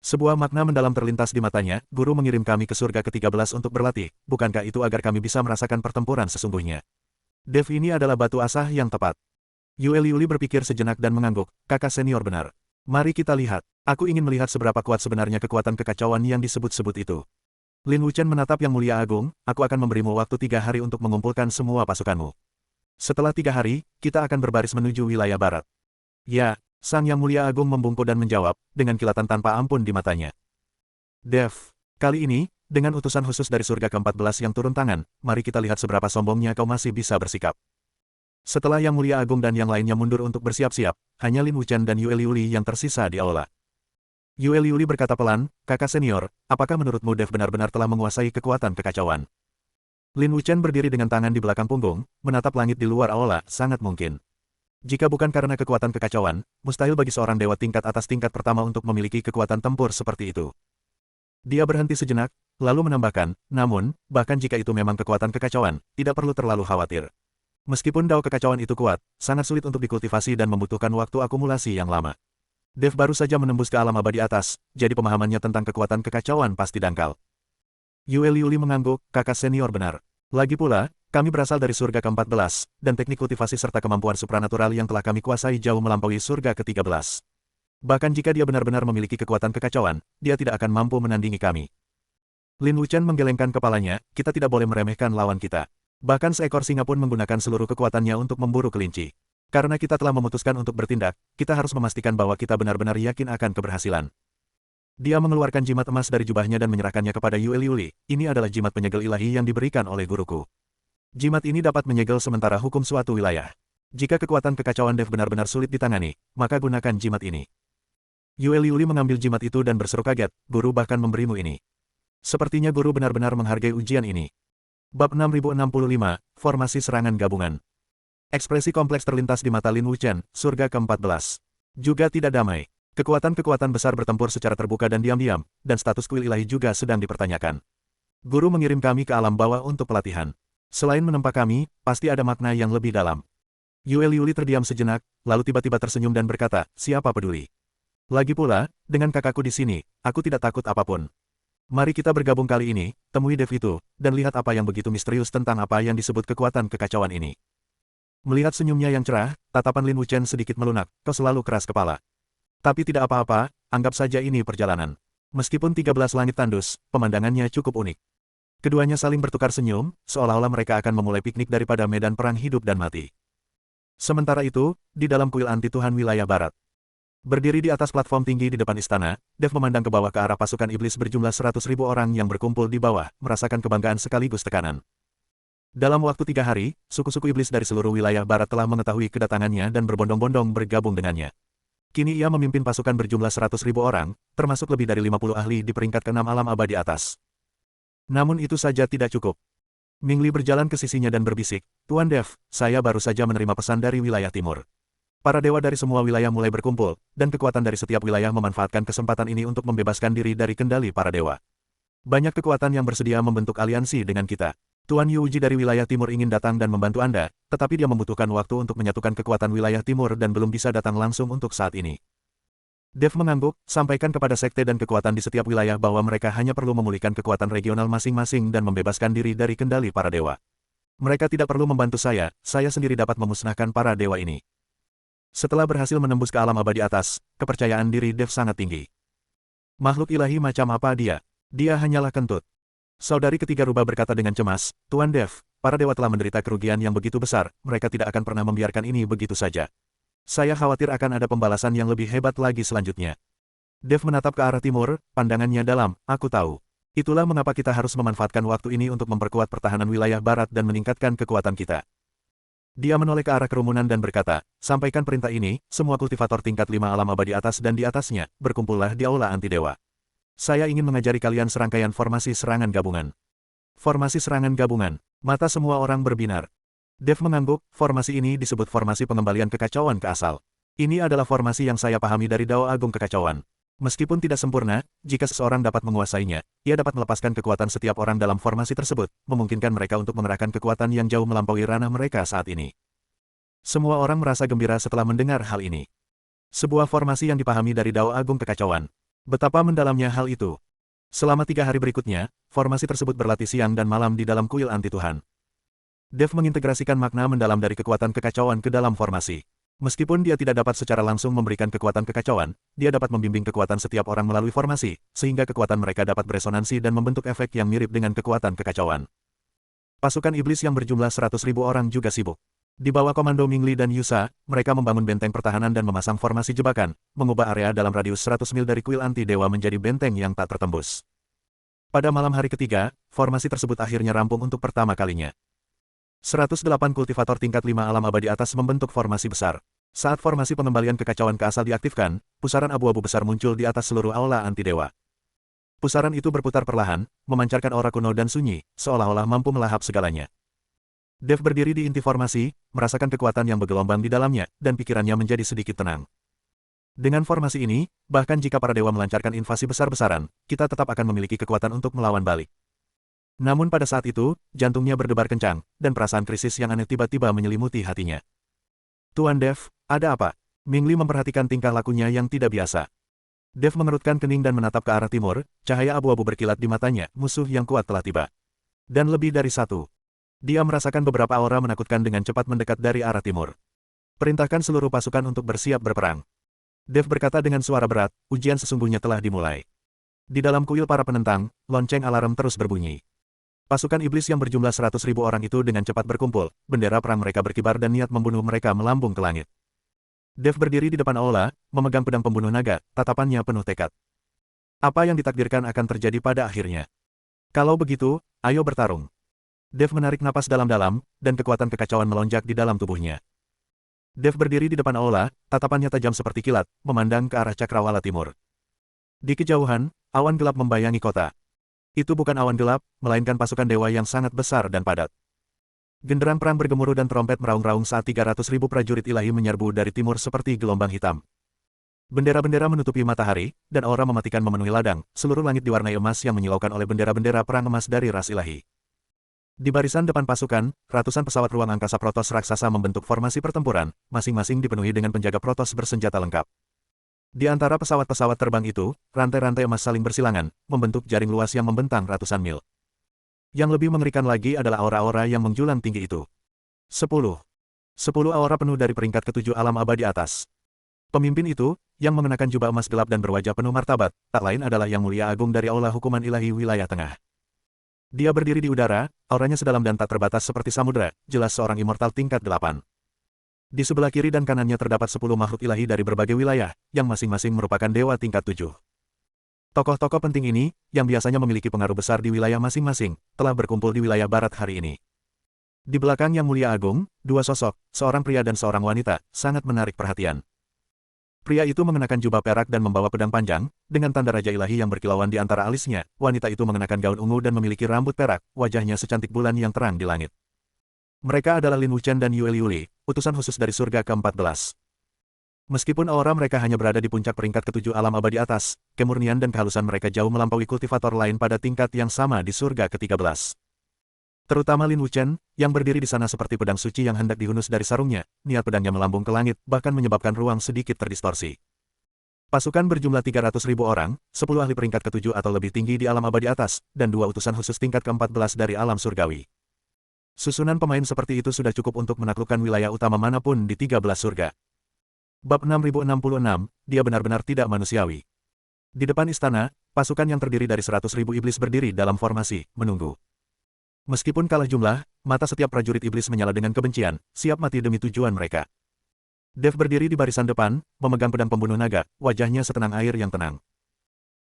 sebuah makna mendalam terlintas di matanya, guru mengirim kami ke surga ke-13 untuk berlatih, bukankah itu agar kami bisa merasakan pertempuran sesungguhnya? Dev ini adalah batu asah yang tepat. Yue Liuli berpikir sejenak dan mengangguk, kakak senior benar. Mari kita lihat, aku ingin melihat seberapa kuat sebenarnya kekuatan kekacauan yang disebut-sebut itu. Lin Wuchen menatap Yang Mulia Agung, aku akan memberimu waktu 3 hari untuk mengumpulkan semua pasukanmu. Setelah 3 hari, kita akan berbaris menuju wilayah barat. Ya, Sang Yang Mulia Agung membungkuk dan menjawab, dengan kilatan tanpa ampun di matanya. Dev, kali ini, dengan utusan khusus dari surga ke-14 yang turun tangan, mari kita lihat seberapa sombongnya kau masih bisa bersikap. Setelah Yang Mulia Agung dan yang lainnya mundur untuk bersiap-siap, hanya Lin Wuchen dan Yue Liuli yang tersisa di aula. Yue Liuli berkata pelan, kakak senior, apakah menurutmu Dev benar-benar telah menguasai kekuatan kekacauan? Lin Wuchen berdiri dengan tangan di belakang punggung, menatap langit di luar aula, sangat mungkin. Jika bukan karena kekuatan kekacauan, mustahil bagi seorang dewa tingkat atas tingkat pertama untuk memiliki kekuatan tempur seperti itu. Dia berhenti sejenak, lalu menambahkan, namun, bahkan jika itu memang kekuatan kekacauan, tidak perlu terlalu khawatir. Meskipun dao kekacauan itu kuat, sangat sulit untuk dikultivasi dan membutuhkan waktu akumulasi yang lama. Dev baru saja menembus ke alam abadi atas, jadi pemahamannya tentang kekuatan kekacauan pasti dangkal. Yue Liuli mengangguk, kakak senior benar. Lagi pula, kami berasal dari surga ke-14, dan teknik kultivasi serta kemampuan supranatural yang telah kami kuasai jauh melampaui surga ke-13. Bahkan jika dia benar-benar memiliki kekuatan kekacauan, dia tidak akan mampu menandingi kami. Lin Wuchen menggelengkan kepalanya, kita tidak boleh meremehkan lawan kita. Bahkan seekor singa pun menggunakan seluruh kekuatannya untuk memburu kelinci. Karena kita telah memutuskan untuk bertindak, kita harus memastikan bahwa kita benar-benar yakin akan keberhasilan. Dia mengeluarkan jimat emas dari jubahnya dan menyerahkannya kepada Yue Liuli. Ini adalah jimat penyegel ilahi yang diberikan oleh guruku. Jimat ini dapat menyegel sementara hukum suatu wilayah. Jika kekuatan kekacauan Dev benar-benar sulit ditangani, maka gunakan jimat ini. Yue Liuli mengambil jimat itu dan berseru kaget, guru bahkan memberimu ini. Sepertinya guru benar-benar menghargai ujian ini. Bab 6065, Formasi Serangan Gabungan. Ekspresi kompleks terlintas di mata Lin Wuchen, surga ke-14. Juga tidak damai. Kekuatan-kekuatan besar bertempur secara terbuka dan diam-diam, dan status kuil ilahi juga sedang dipertanyakan. Guru mengirim kami ke alam bawah untuk pelatihan. Selain menempa kami, pasti ada makna yang lebih dalam. Yue Liuli terdiam sejenak, lalu tiba-tiba tersenyum dan berkata, siapa peduli. Lagi pula, dengan kakakku di sini, aku tidak takut apapun. Mari kita bergabung kali ini, temui Dev itu, dan lihat apa yang begitu misterius tentang apa yang disebut kekuatan kekacauan ini. Melihat senyumnya yang cerah, tatapan Lin Wuchen sedikit melunak, kau selalu keras kepala. Tapi tidak apa-apa, anggap saja ini perjalanan. Meskipun 13 langit tandus, pemandangannya cukup unik. Keduanya saling bertukar senyum, seolah-olah mereka akan memulai piknik daripada medan perang hidup dan mati. Sementara itu, di dalam kuil anti Tuhan wilayah barat. Berdiri di atas platform tinggi di depan istana, Dev memandang ke bawah ke arah pasukan iblis berjumlah 100.000 orang yang berkumpul di bawah, merasakan kebanggaan sekaligus tekanan. Dalam waktu 3 hari, suku-suku iblis dari seluruh wilayah barat telah mengetahui kedatangannya dan berbondong-bondong bergabung dengannya. Kini ia memimpin pasukan berjumlah 100.000 orang, termasuk lebih dari 50 ahli di peringkat ke-6 alam abadi atas. Namun itu saja tidak cukup. Ming Li berjalan ke sisinya dan berbisik, Tuan Dev, saya baru saja menerima pesan dari wilayah timur. Para dewa dari semua wilayah mulai berkumpul, dan kekuatan dari setiap wilayah memanfaatkan kesempatan ini untuk membebaskan diri dari kendali para dewa. Banyak kekuatan yang bersedia membentuk aliansi dengan kita. Tuan Yuji dari wilayah timur ingin datang dan membantu Anda, tetapi dia membutuhkan waktu untuk menyatukan kekuatan wilayah timur dan belum bisa datang langsung untuk saat ini. Dev mengangguk, sampaikan kepada sekte dan kekuatan di setiap wilayah bahwa mereka hanya perlu memulihkan kekuatan regional masing-masing dan membebaskan diri dari kendali para dewa. Mereka tidak perlu membantu saya sendiri dapat memusnahkan para dewa ini. Setelah berhasil menembus ke alam abadi atas, kepercayaan diri Dev sangat tinggi. Makhluk ilahi macam apa dia? Dia hanyalah kentut. Saudari ketiga rubah berkata dengan cemas, Tuan Dev, para dewa telah menderita kerugian yang begitu besar, mereka tidak akan pernah membiarkan ini begitu saja. Saya khawatir akan ada pembalasan yang lebih hebat lagi selanjutnya. Dev menatap ke arah timur, pandangannya dalam, aku tahu. Itulah mengapa kita harus memanfaatkan waktu ini untuk memperkuat pertahanan wilayah barat dan meningkatkan kekuatan kita. Dia menoleh ke arah kerumunan dan berkata, sampaikan perintah ini, semua kultivator tingkat 5 alam abadi atas dan di atasnya, berkumpullah di aula anti dewa. Saya ingin mengajari kalian serangkaian formasi serangan gabungan. Formasi serangan gabungan. Mata semua orang berbinar. Dev mengangguk, formasi ini disebut formasi pengembalian kekacauan ke asal. Ini adalah formasi yang saya pahami dari Dao Agung Kekacauan. Meskipun tidak sempurna, jika seseorang dapat menguasainya, ia dapat melepaskan kekuatan setiap orang dalam formasi tersebut, memungkinkan mereka untuk mengerahkan kekuatan yang jauh melampaui ranah mereka saat ini. Semua orang merasa gembira setelah mendengar hal ini. Sebuah formasi yang dipahami dari Dao Agung Kekacauan. Betapa mendalamnya hal itu. Selama 3 hari berikutnya, formasi tersebut berlatih siang dan malam di dalam kuil anti Tuhan. Dev mengintegrasikan makna mendalam dari kekuatan kekacauan ke dalam formasi. Meskipun dia tidak dapat secara langsung memberikan kekuatan kekacauan, dia dapat membimbing kekuatan setiap orang melalui formasi, sehingga kekuatan mereka dapat beresonansi dan membentuk efek yang mirip dengan kekuatan kekacauan. Pasukan iblis yang berjumlah 100.000 orang juga sibuk. Di bawah komando Mingli dan Yusa, mereka membangun benteng pertahanan dan memasang formasi jebakan, mengubah area dalam radius 100 mil dari kuil anti dewa menjadi benteng yang tak tertembus. Pada malam hari ketiga, formasi tersebut akhirnya rampung untuk pertama kalinya. 108 kultivator tingkat 5 alam abadi atas membentuk formasi besar. Saat formasi pengembalian kekacauan ke asal diaktifkan, pusaran abu-abu besar muncul di atas seluruh aula anti dewa. Pusaran itu berputar perlahan, memancarkan aura kuno dan sunyi, seolah-olah mampu melahap segalanya. Dev berdiri di inti formasi, merasakan kekuatan yang bergelombang di dalamnya, dan pikirannya menjadi sedikit tenang. Dengan formasi ini, bahkan jika para dewa melancarkan invasi besar-besaran, kita tetap akan memiliki kekuatan untuk melawan balik. Namun pada saat itu, jantungnya berdebar kencang, dan perasaan krisis yang aneh tiba-tiba menyelimuti hatinya. Tuan Dev, ada apa? Mingli memperhatikan tingkah lakunya yang tidak biasa. Dev mengerutkan kening dan menatap ke arah timur, cahaya abu-abu berkilat di matanya, musuh yang kuat telah tiba. Dan lebih dari satu. Dia merasakan beberapa aura menakutkan dengan cepat mendekat dari arah timur. Perintahkan seluruh pasukan untuk bersiap berperang. Dev berkata dengan suara berat, ujian sesungguhnya telah dimulai. Di dalam kuil para penentang, lonceng alarm terus berbunyi. Pasukan iblis yang berjumlah 100.000 orang itu dengan cepat berkumpul, bendera perang mereka berkibar dan niat membunuh mereka melambung ke langit. Dev berdiri di depan aula, memegang pedang pembunuh naga, tatapannya penuh tekad. Apa yang ditakdirkan akan terjadi pada akhirnya. Kalau begitu, ayo bertarung. Dev menarik napas dalam-dalam, dan kekuatan kekacauan melonjak di dalam tubuhnya. Dev berdiri di depan aula, tatapannya tajam seperti kilat, memandang ke arah cakrawala timur. Di kejauhan, awan gelap membayangi kota. Itu bukan awan gelap, melainkan pasukan dewa yang sangat besar dan padat. Genderang perang bergemuruh dan trompet meraung-raung saat 300.000 prajurit ilahi menyerbu dari timur seperti gelombang hitam. Bendera-bendera menutupi matahari, dan aura mematikan memenuhi ladang, seluruh langit diwarnai emas yang menyilaukan oleh bendera-bendera perang emas dari ras ilahi. Di barisan depan pasukan, ratusan pesawat ruang angkasa Protoss raksasa membentuk formasi pertempuran, masing-masing dipenuhi dengan penjaga Protoss bersenjata lengkap. Di antara pesawat-pesawat terbang itu, rantai-rantai emas saling bersilangan, membentuk jaring luas yang membentang ratusan mil. Yang lebih mengerikan lagi adalah aura-aura yang menjulang tinggi itu. 10 aura penuh dari peringkat ke-7 alam abadi atas. Pemimpin itu, yang mengenakan jubah emas gelap dan berwajah penuh martabat, tak lain adalah Yang Mulia Agung dari Aula Hukuman Ilahi Wilayah Tengah. Dia berdiri di udara, auranya sedalam dan tak terbatas seperti samudera, jelas seorang immortal tingkat 8. Di sebelah kiri dan kanannya terdapat 10 makhluk ilahi dari berbagai wilayah, yang masing-masing merupakan dewa tingkat 7. Tokoh-tokoh penting ini, yang biasanya memiliki pengaruh besar di wilayah masing-masing, telah berkumpul di wilayah barat hari ini. Di belakang Yang Mulia Agung, 2 sosok, seorang pria dan seorang wanita, sangat menarik perhatian. Pria itu mengenakan jubah perak dan membawa pedang panjang, dengan tanda Raja Ilahi yang berkilauan di antara alisnya. Wanita itu mengenakan gaun ungu dan memiliki rambut perak, wajahnya secantik bulan yang terang di langit. Mereka adalah Lin Wuchen dan Yue Liuli, utusan khusus dari surga ke-14. Meskipun aura mereka hanya berada di puncak peringkat ke-7 alam abadi atas, kemurnian dan kehalusan mereka jauh melampaui kultivator lain pada tingkat yang sama di surga ke-13. Terutama Lin Wuchen, yang berdiri di sana seperti pedang suci yang hendak dihunus dari sarungnya, niat pedangnya melambung ke langit, bahkan menyebabkan ruang sedikit terdistorsi. Pasukan berjumlah 300.000 orang, 10 ahli peringkat ke-7 atau lebih tinggi di alam abadi atas, dan 2 utusan khusus tingkat ke-14 dari alam surgawi. Susunan pemain seperti itu sudah cukup untuk menaklukkan wilayah utama manapun di 13 surga. Bab 6066, dia benar-benar tidak manusiawi. Di depan istana, pasukan yang terdiri dari 100.000 iblis berdiri dalam formasi, menunggu. Meskipun kalah jumlah, mata setiap prajurit iblis menyala dengan kebencian, siap mati demi tujuan mereka. Dev berdiri di barisan depan, memegang pedang pembunuh naga, wajahnya setenang air yang tenang.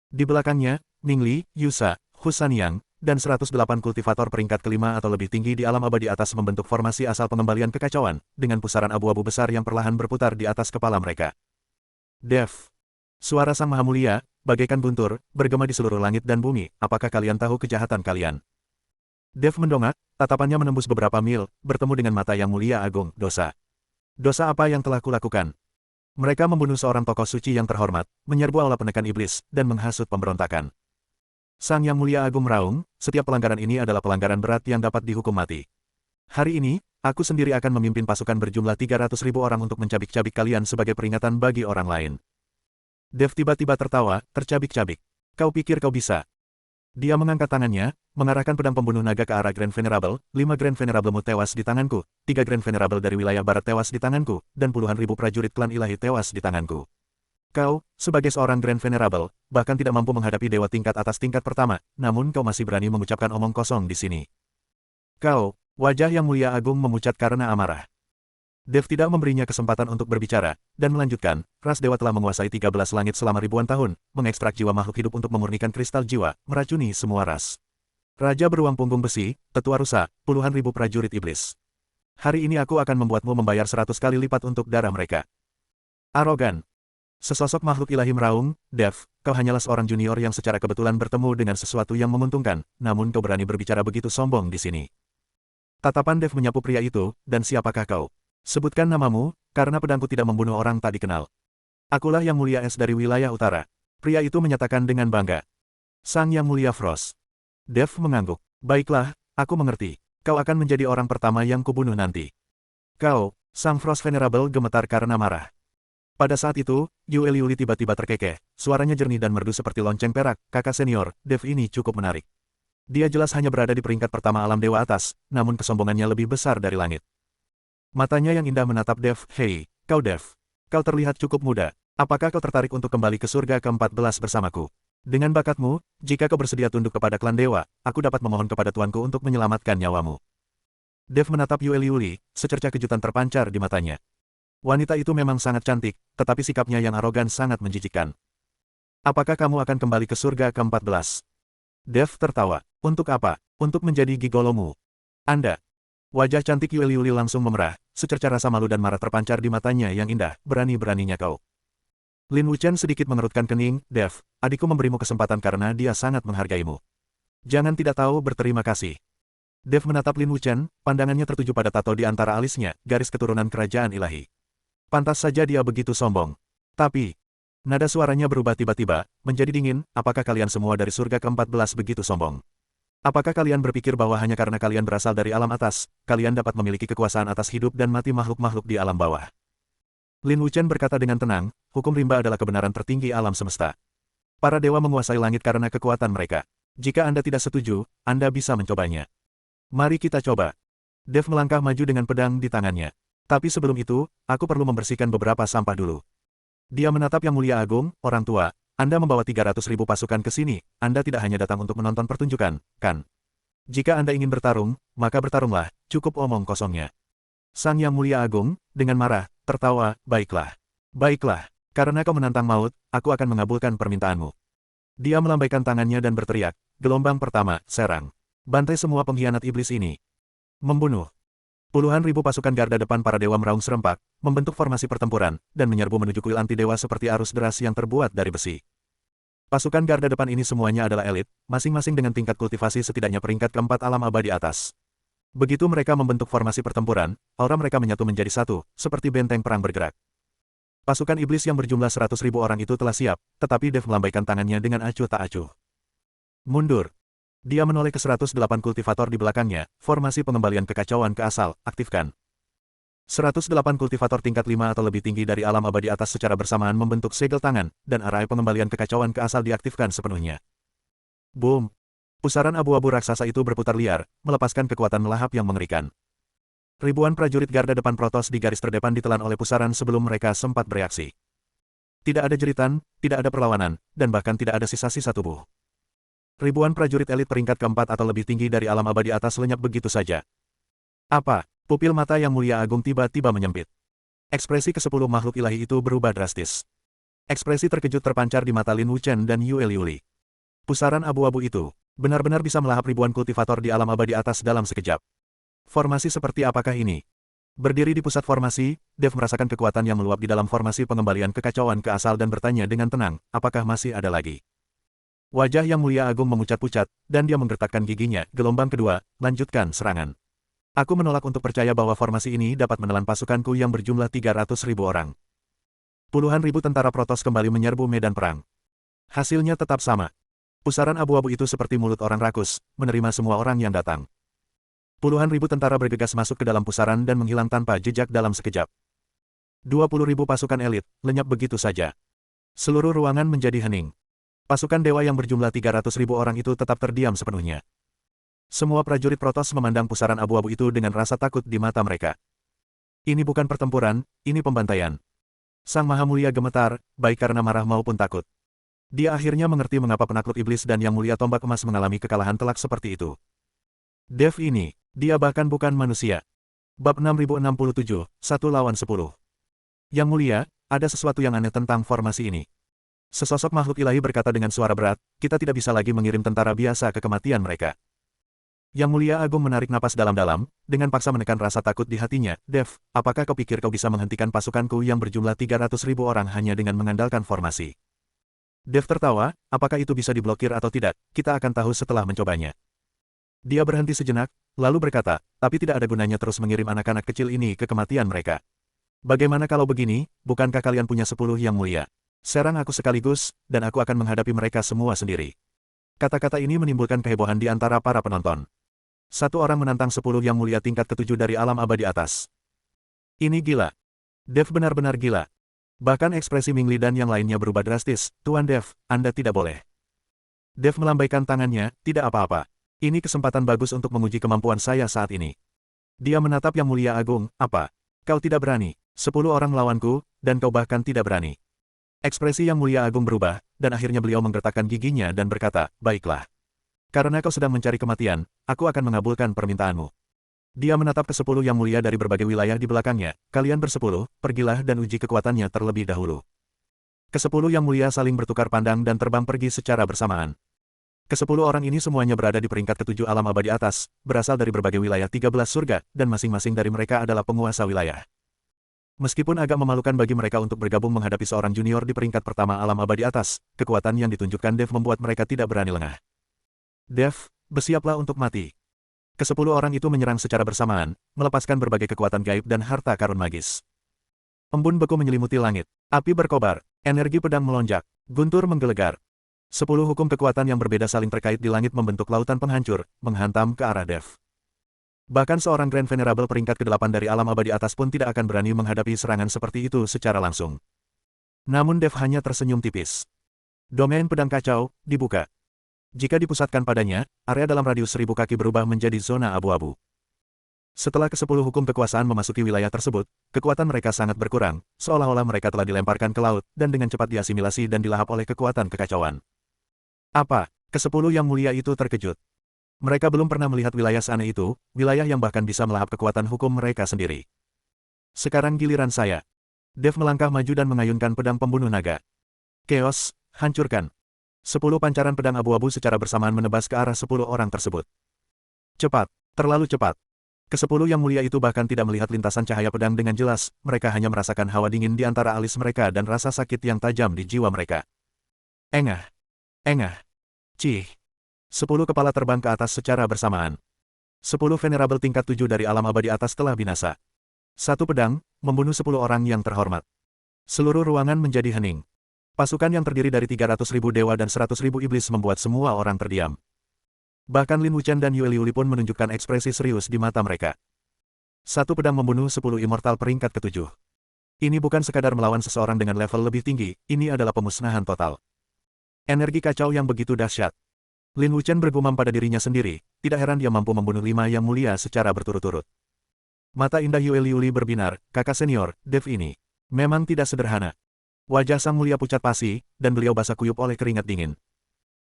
Di belakangnya, Mingli, Yusa, Husaniang, dan 108 kultivator peringkat kelima atau lebih tinggi di alam abadi atas membentuk formasi asal pengembalian kekacauan, dengan pusaran abu-abu besar yang perlahan berputar di atas kepala mereka. Dev. Suara Sang Maha Mulia, bagaikan guntur, bergema di seluruh langit dan bumi, apakah kalian tahu kejahatan kalian? Dev mendongak, tatapannya menembus beberapa mil, bertemu dengan mata yang mulia agung, dosa. Dosa apa yang telah kulakukan? Mereka membunuh seorang tokoh suci yang terhormat, menyerbu aula penekan iblis, dan menghasut pemberontakan. Sang Yang Mulia Agung meraung, setiap pelanggaran ini adalah pelanggaran berat yang dapat dihukum mati. Hari ini, aku sendiri akan memimpin pasukan berjumlah 300.000 orang untuk mencabik-cabik kalian sebagai peringatan bagi orang lain. Dev tiba-tiba tertawa, tercabik-cabik. Kau pikir kau bisa? Dia mengangkat tangannya, mengarahkan pedang pembunuh naga ke arah Grand Venerable, 5 Grand Venerablemu tewas di tanganku, 3 Grand Venerable dari wilayah barat tewas di tanganku, dan puluhan ribu prajurit klan ilahi tewas di tanganku. Kau, sebagai seorang Grand Venerable, bahkan tidak mampu menghadapi dewa tingkat atas tingkat pertama, namun kau masih berani mengucapkan omong kosong di sini. Kau, wajah Yang Mulia Agung memucat karena amarah. Dev tidak memberinya kesempatan untuk berbicara, dan melanjutkan, ras dewa telah menguasai 13 langit selama ribuan tahun, mengekstrak jiwa makhluk hidup untuk memurnikan kristal jiwa, meracuni semua ras. Raja beruang punggung besi, tetua rusa, puluhan ribu prajurit iblis. Hari ini aku akan membuatmu membayar 100 kali lipat untuk darah mereka. Arogan. Sesosok makhluk ilahi meraung, Dev, kau hanyalah seorang junior yang secara kebetulan bertemu dengan sesuatu yang menguntungkan, namun kau berani berbicara begitu sombong di sini. Tatapan Dev menyapu pria itu, dan siapakah kau? Sebutkan namamu, karena pedangku tidak membunuh orang tak dikenal. Akulah Yang Mulia Es dari wilayah utara. Pria itu menyatakan dengan bangga. Sang Yang Mulia Frost. Dev mengangguk. Baiklah, aku mengerti. Kau akan menjadi orang pertama yang kubunuh nanti. Kau, Sang Frost Venerable gemetar karena marah. Pada saat itu, Yue Liuli tiba-tiba terkekeh, suaranya jernih dan merdu seperti lonceng perak, kakak senior, Dev ini cukup menarik. Dia jelas hanya berada di peringkat pertama alam dewa atas, namun kesombongannya lebih besar dari langit. Matanya yang indah menatap Dev, hei, kau Dev. Kau terlihat cukup muda, apakah kau tertarik untuk kembali ke surga ke-14 bersamaku? Dengan bakatmu, jika kau bersedia tunduk kepada klan dewa, aku dapat memohon kepada tuanku untuk menyelamatkan nyawamu. Dev menatap Yue Liuli, secercah kejutan terpancar di matanya. Wanita itu memang sangat cantik, tetapi sikapnya yang arogan sangat menjijikkan. Apakah kamu akan kembali ke surga ke-14? Dev tertawa. Untuk apa? Untuk menjadi gigolomu. Anda. Wajah cantik Yue Liuli langsung memerah, secercah rasa malu dan marah terpancar di matanya yang indah, berani-beraninya kau. Lin Wuchen sedikit mengerutkan kening, Dev, adikku memberimu kesempatan karena dia sangat menghargaimu. Jangan tidak tahu berterima kasih. Dev menatap Lin Wuchen, pandangannya tertuju pada tato di antara alisnya, garis keturunan kerajaan ilahi. Pantas saja dia begitu sombong. Tapi, nada suaranya berubah tiba-tiba, menjadi dingin, apakah kalian semua dari surga ke-14 begitu sombong? Apakah kalian berpikir bahwa hanya karena kalian berasal dari alam atas, kalian dapat memiliki kekuasaan atas hidup dan mati makhluk-makhluk di alam bawah? Lin Wuchen berkata dengan tenang, hukum rimba adalah kebenaran tertinggi alam semesta. Para dewa menguasai langit karena kekuatan mereka. Jika Anda tidak setuju, Anda bisa mencobanya. Mari kita coba. Dev melangkah maju dengan pedang di tangannya. Tapi sebelum itu, aku perlu membersihkan beberapa sampah dulu. Dia menatap Yang Mulia Agung, orang tua, Anda membawa 300.000 pasukan ke sini, Anda tidak hanya datang untuk menonton pertunjukan, kan? Jika Anda ingin bertarung, maka bertarunglah, cukup omong kosongnya. Sang Yang Mulia Agung, dengan marah, tertawa, baiklah. Baiklah, karena kau menantang maut, aku akan mengabulkan permintaanmu. Dia melambaikan tangannya dan berteriak, gelombang pertama, serang. Bantai semua pengkhianat iblis ini. Membunuh. Puluhan ribu pasukan garda depan para dewa meraung serempak, membentuk formasi pertempuran, dan menyerbu menuju kuil anti-dewa seperti arus deras yang terbuat dari besi. Pasukan garda depan ini semuanya adalah elit, masing-masing dengan tingkat kultivasi setidaknya peringkat keempat alam abadi atas. Begitu mereka membentuk formasi pertempuran, aura mereka menyatu menjadi satu, seperti benteng perang bergerak. Pasukan iblis yang berjumlah 100.000 orang itu telah siap, tetapi Dev melambaikan tangannya dengan acuh tak acuh. Mundur. Dia menoleh ke 108 kultivator di belakangnya, formasi pengembalian kekacauan ke asal, aktifkan. 108 kultivator tingkat 5 atau lebih tinggi dari alam abadi atas secara bersamaan membentuk segel tangan, dan arai pengembalian kekacauan ke asal diaktifkan sepenuhnya. Boom! Pusaran abu-abu raksasa itu berputar liar, melepaskan kekuatan melahap yang mengerikan. Ribuan prajurit garda depan Protoss di garis terdepan ditelan oleh pusaran sebelum mereka sempat bereaksi. Tidak ada jeritan, tidak ada perlawanan, dan bahkan tidak ada sisa-sisa tubuh. Ribuan prajurit elit peringkat keempat atau lebih tinggi dari alam abadi atas lenyap begitu saja. Apa? Pupil mata Yang Mulia Agung tiba-tiba menyempit. Ekspresi ke-10 makhluk ilahi itu berubah drastis. Ekspresi terkejut terpancar di mata Lin Wuchen dan Yue Liuli. Pusaran abu-abu itu benar-benar bisa melahap ribuan kultivator di alam abadi atas dalam sekejap. Formasi seperti apakah ini? Berdiri di pusat formasi, Dev merasakan kekuatan yang meluap di dalam formasi pengembalian kekacauan ke asal dan bertanya dengan tenang, apakah masih ada lagi? Wajah Yang Mulia Agung memucat-pucat, dan dia menggertakkan giginya. Gelombang kedua, lanjutkan serangan. Aku menolak untuk percaya bahwa formasi ini dapat menelan pasukanku yang berjumlah 300.000 orang. Puluhan ribu tentara Protoss kembali menyerbu medan perang. Hasilnya tetap sama. Pusaran abu-abu itu seperti mulut orang rakus, menerima semua orang yang datang. Puluhan ribu tentara bergegas masuk ke dalam pusaran dan menghilang tanpa jejak dalam sekejap. 20.000 pasukan elit, lenyap begitu saja. Seluruh ruangan menjadi hening. Pasukan dewa yang berjumlah 300.000 orang itu tetap terdiam sepenuhnya. Semua prajurit Protoss memandang pusaran abu-abu itu dengan rasa takut di mata mereka. Ini bukan pertempuran, ini pembantaian. Sang Maha Mulia gemetar, baik karena marah maupun takut. Dia akhirnya mengerti mengapa penakluk iblis dan Yang Mulia Tombak Emas mengalami kekalahan telak seperti itu. Dev ini, dia bahkan bukan manusia. Bab 6067, 1 lawan 10. Yang Mulia, ada sesuatu yang aneh tentang formasi ini. Sesosok makhluk ilahi berkata dengan suara berat, kita tidak bisa lagi mengirim tentara biasa ke kematian mereka. Yang Mulia Agung menarik napas dalam-dalam, dengan paksa menekan rasa takut di hatinya. Dev, apakah kau pikir kau bisa menghentikan pasukanku yang berjumlah 300.000 orang hanya dengan mengandalkan formasi? Dev tertawa, apakah itu bisa diblokir atau tidak, kita akan tahu setelah mencobanya. Dia berhenti sejenak, lalu berkata, tapi tidak ada gunanya terus mengirim anak-anak kecil ini ke kematian mereka. Bagaimana kalau begini, bukankah kalian punya 10 yang mulia? Serang aku sekaligus, dan aku akan menghadapi mereka semua sendiri. Kata-kata ini menimbulkan kehebohan di antara para penonton. Satu orang menantang 10 yang mulia tingkat ke-7 dari alam abadi atas. Ini gila. Dev benar-benar gila. Bahkan ekspresi Ming Li dan yang lainnya berubah drastis. Tuan Dev, Anda tidak boleh. Dev melambaikan tangannya, tidak apa-apa. Ini kesempatan bagus untuk menguji kemampuan saya saat ini. Dia menatap Yang Mulia Agung, apa? Kau tidak berani. 10 orang melawanku, dan kau bahkan tidak berani. Ekspresi Yang Mulia Agung berubah, dan akhirnya beliau menggertakkan giginya dan berkata, baiklah. Karena kau sedang mencari kematian, aku akan mengabulkan permintaanmu. Dia menatap ke-10 yang mulia dari berbagai wilayah di belakangnya, kalian bersepuluh, pergilah dan uji kekuatannya terlebih dahulu. Ke-10 yang mulia saling bertukar pandang dan terbang pergi secara bersamaan. Ke-10 orang ini semuanya berada di peringkat ke-7 alam abadi atas, berasal dari berbagai wilayah 13 surga, dan masing-masing dari mereka adalah penguasa wilayah. Meskipun agak memalukan bagi mereka untuk bergabung menghadapi seorang junior di peringkat pertama alam abadi atas, kekuatan yang ditunjukkan Dev membuat mereka tidak berani lengah. Dev, bersiaplah untuk mati. Ke-10 orang itu menyerang secara bersamaan, melepaskan berbagai kekuatan gaib dan harta karun magis. Embun beku menyelimuti langit, api berkobar, energi pedang melonjak, guntur menggelegar. 10 hukum kekuatan yang berbeda saling terkait di langit membentuk lautan penghancur, menghantam ke arah Dev. Bahkan seorang Grand Venerable peringkat ke-8 dari alam abadi atas pun tidak akan berani menghadapi serangan seperti itu secara langsung. Namun Dev hanya tersenyum tipis. Domain pedang kacau, dibuka. Jika dipusatkan padanya, area dalam radius 1000 kaki berubah menjadi zona abu-abu. Setelah ke-10 hukum kekuasaan memasuki wilayah tersebut, kekuatan mereka sangat berkurang, seolah-olah mereka telah dilemparkan ke laut, dan dengan cepat diasimilasi dan dilahap oleh kekuatan kekacauan. Apa? Ke-10 yang mulia itu terkejut. Mereka belum pernah melihat wilayah seaneh itu, wilayah yang bahkan bisa melahap kekuatan hukum mereka sendiri. Sekarang giliran saya. Dev melangkah maju dan mengayunkan pedang pembunuh naga. Chaos, hancurkan. 10 pancaran pedang abu-abu secara bersamaan menebas ke arah 10 orang tersebut. Cepat, terlalu cepat. Ke-10 yang mulia itu bahkan tidak melihat lintasan cahaya pedang dengan jelas, mereka hanya merasakan hawa dingin di antara alis mereka dan rasa sakit yang tajam di jiwa mereka. Engah. Engah. Cih. 10 kepala terbang ke atas secara bersamaan. 10 venerable tingkat 7 dari alam abadi atas telah binasa. Satu pedang, membunuh 10 orang yang terhormat. Seluruh ruangan menjadi hening. Pasukan yang terdiri dari 300.000 dewa dan 100.000 iblis membuat semua orang terdiam. Bahkan Lin Wuchen dan Yue Liuli pun menunjukkan ekspresi serius di mata mereka. Satu pedang membunuh 10 immortal peringkat ke-7. Ini bukan sekadar melawan seseorang dengan level lebih tinggi, ini adalah pemusnahan total. Energi kacau yang begitu dahsyat. Lin Wuchen bergumam pada dirinya sendiri, tidak heran dia mampu membunuh 5 yang mulia secara berturut-turut. Mata indah Yue Liuli berbinar, kakak senior, Dev ini. Memang tidak sederhana. Wajah sang mulia pucat pasi, dan beliau basah kuyup oleh keringat dingin.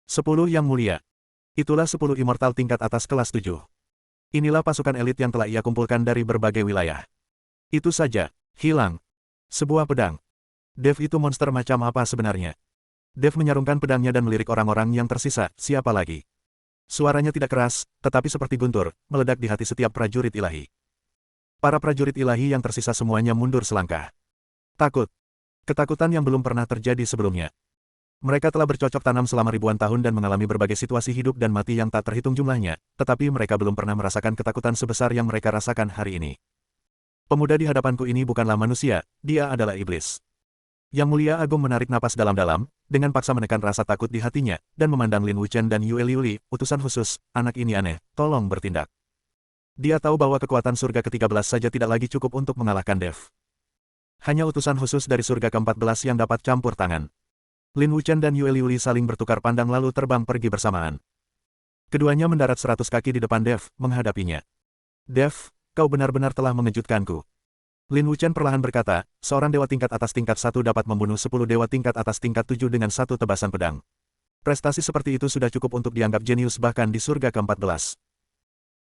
10 yang mulia. Itulah 10 immortal tingkat atas kelas 7. Inilah pasukan elit yang telah ia kumpulkan dari berbagai wilayah. Itu saja, hilang. Sebuah pedang. Dev itu monster macam apa sebenarnya? Dev menyarungkan pedangnya dan melirik orang-orang yang tersisa, siapa lagi? Suaranya tidak keras, tetapi seperti guntur, meledak di hati setiap prajurit ilahi. Para prajurit ilahi yang tersisa semuanya mundur selangkah. Takut. Ketakutan yang belum pernah terjadi sebelumnya. Mereka telah bercocok tanam selama ribuan tahun dan mengalami berbagai situasi hidup dan mati yang tak terhitung jumlahnya, tetapi mereka belum pernah merasakan ketakutan sebesar yang mereka rasakan hari ini. Pemuda di hadapanku ini bukanlah manusia, dia adalah iblis. Yang Mulia Agung menarik napas dalam-dalam, dengan paksa menekan rasa takut di hatinya, dan memandang Lin Wuchen dan Yue Liuli, utusan khusus, anak ini aneh, tolong bertindak. Dia tahu bahwa kekuatan surga ke-13 saja tidak lagi cukup untuk mengalahkan Dev. Hanya utusan khusus dari surga ke-14 yang dapat campur tangan. Lin Wuchen dan Yue Liuli saling bertukar pandang lalu terbang pergi bersamaan. Keduanya mendarat 100 kaki di depan Dev, menghadapinya. Dev, kau benar-benar telah mengejutkanku. Lin Wuchen perlahan berkata, seorang dewa tingkat atas tingkat 1 dapat membunuh 10 dewa tingkat atas tingkat 7 dengan satu tebasan pedang. Prestasi seperti itu sudah cukup untuk dianggap jenius bahkan di surga ke-14.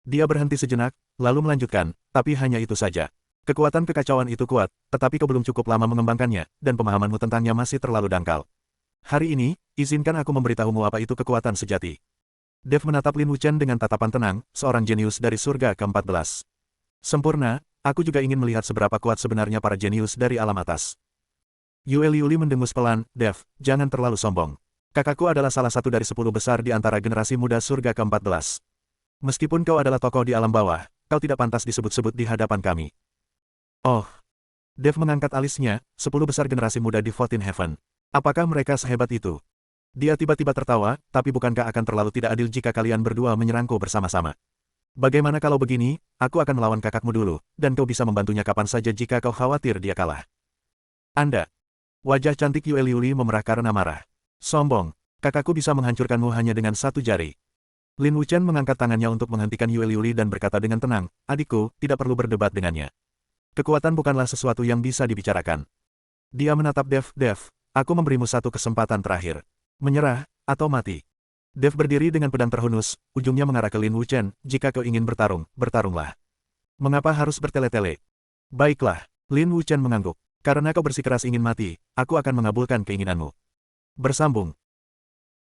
Dia berhenti sejenak, lalu melanjutkan, tapi hanya itu saja. Kekuatan kekacauan itu kuat, tetapi kau belum cukup lama mengembangkannya, dan pemahamanmu tentangnya masih terlalu dangkal. Hari ini, izinkan aku memberitahumu apa itu kekuatan sejati. Dev menatap Lin Wuchen dengan tatapan tenang, seorang jenius dari surga ke-14. Sempurna, aku juga ingin melihat seberapa kuat sebenarnya para jenius dari alam atas. Yue Liuli mendengus pelan, Dev, jangan terlalu sombong. Kakakku adalah salah satu dari 10 besar di antara generasi muda surga ke-14. Meskipun kau adalah tokoh di alam bawah, kau tidak pantas disebut-sebut di hadapan kami. Oh. Dev mengangkat alisnya, 10 besar generasi muda di Fortin Heaven. Apakah mereka sehebat itu? Dia tiba-tiba tertawa, tapi bukankah akan terlalu tidak adil jika kalian berdua menyerangku bersama-sama? Bagaimana kalau begini, aku akan melawan kakakmu dulu, dan kau bisa membantunya kapan saja jika kau khawatir dia kalah. Anda. Wajah cantik Yue Liuli memerah karena marah. Sombong, kakakku bisa menghancurkanmu hanya dengan satu jari. Lin Wuchen mengangkat tangannya untuk menghentikan Yue Liuli dan berkata dengan tenang, adikku, tidak perlu berdebat dengannya. Kekuatan bukanlah sesuatu yang bisa dibicarakan. Dia menatap Dev, aku memberimu satu kesempatan terakhir. Menyerah, atau mati. Dev berdiri dengan pedang terhunus, ujungnya mengarah ke Lin Wuchen, jika kau ingin bertarung, bertarunglah. Mengapa harus bertele-tele? Baiklah, Lin Wuchen mengangguk. Karena kau bersikeras ingin mati, aku akan mengabulkan keinginanmu. Bersambung.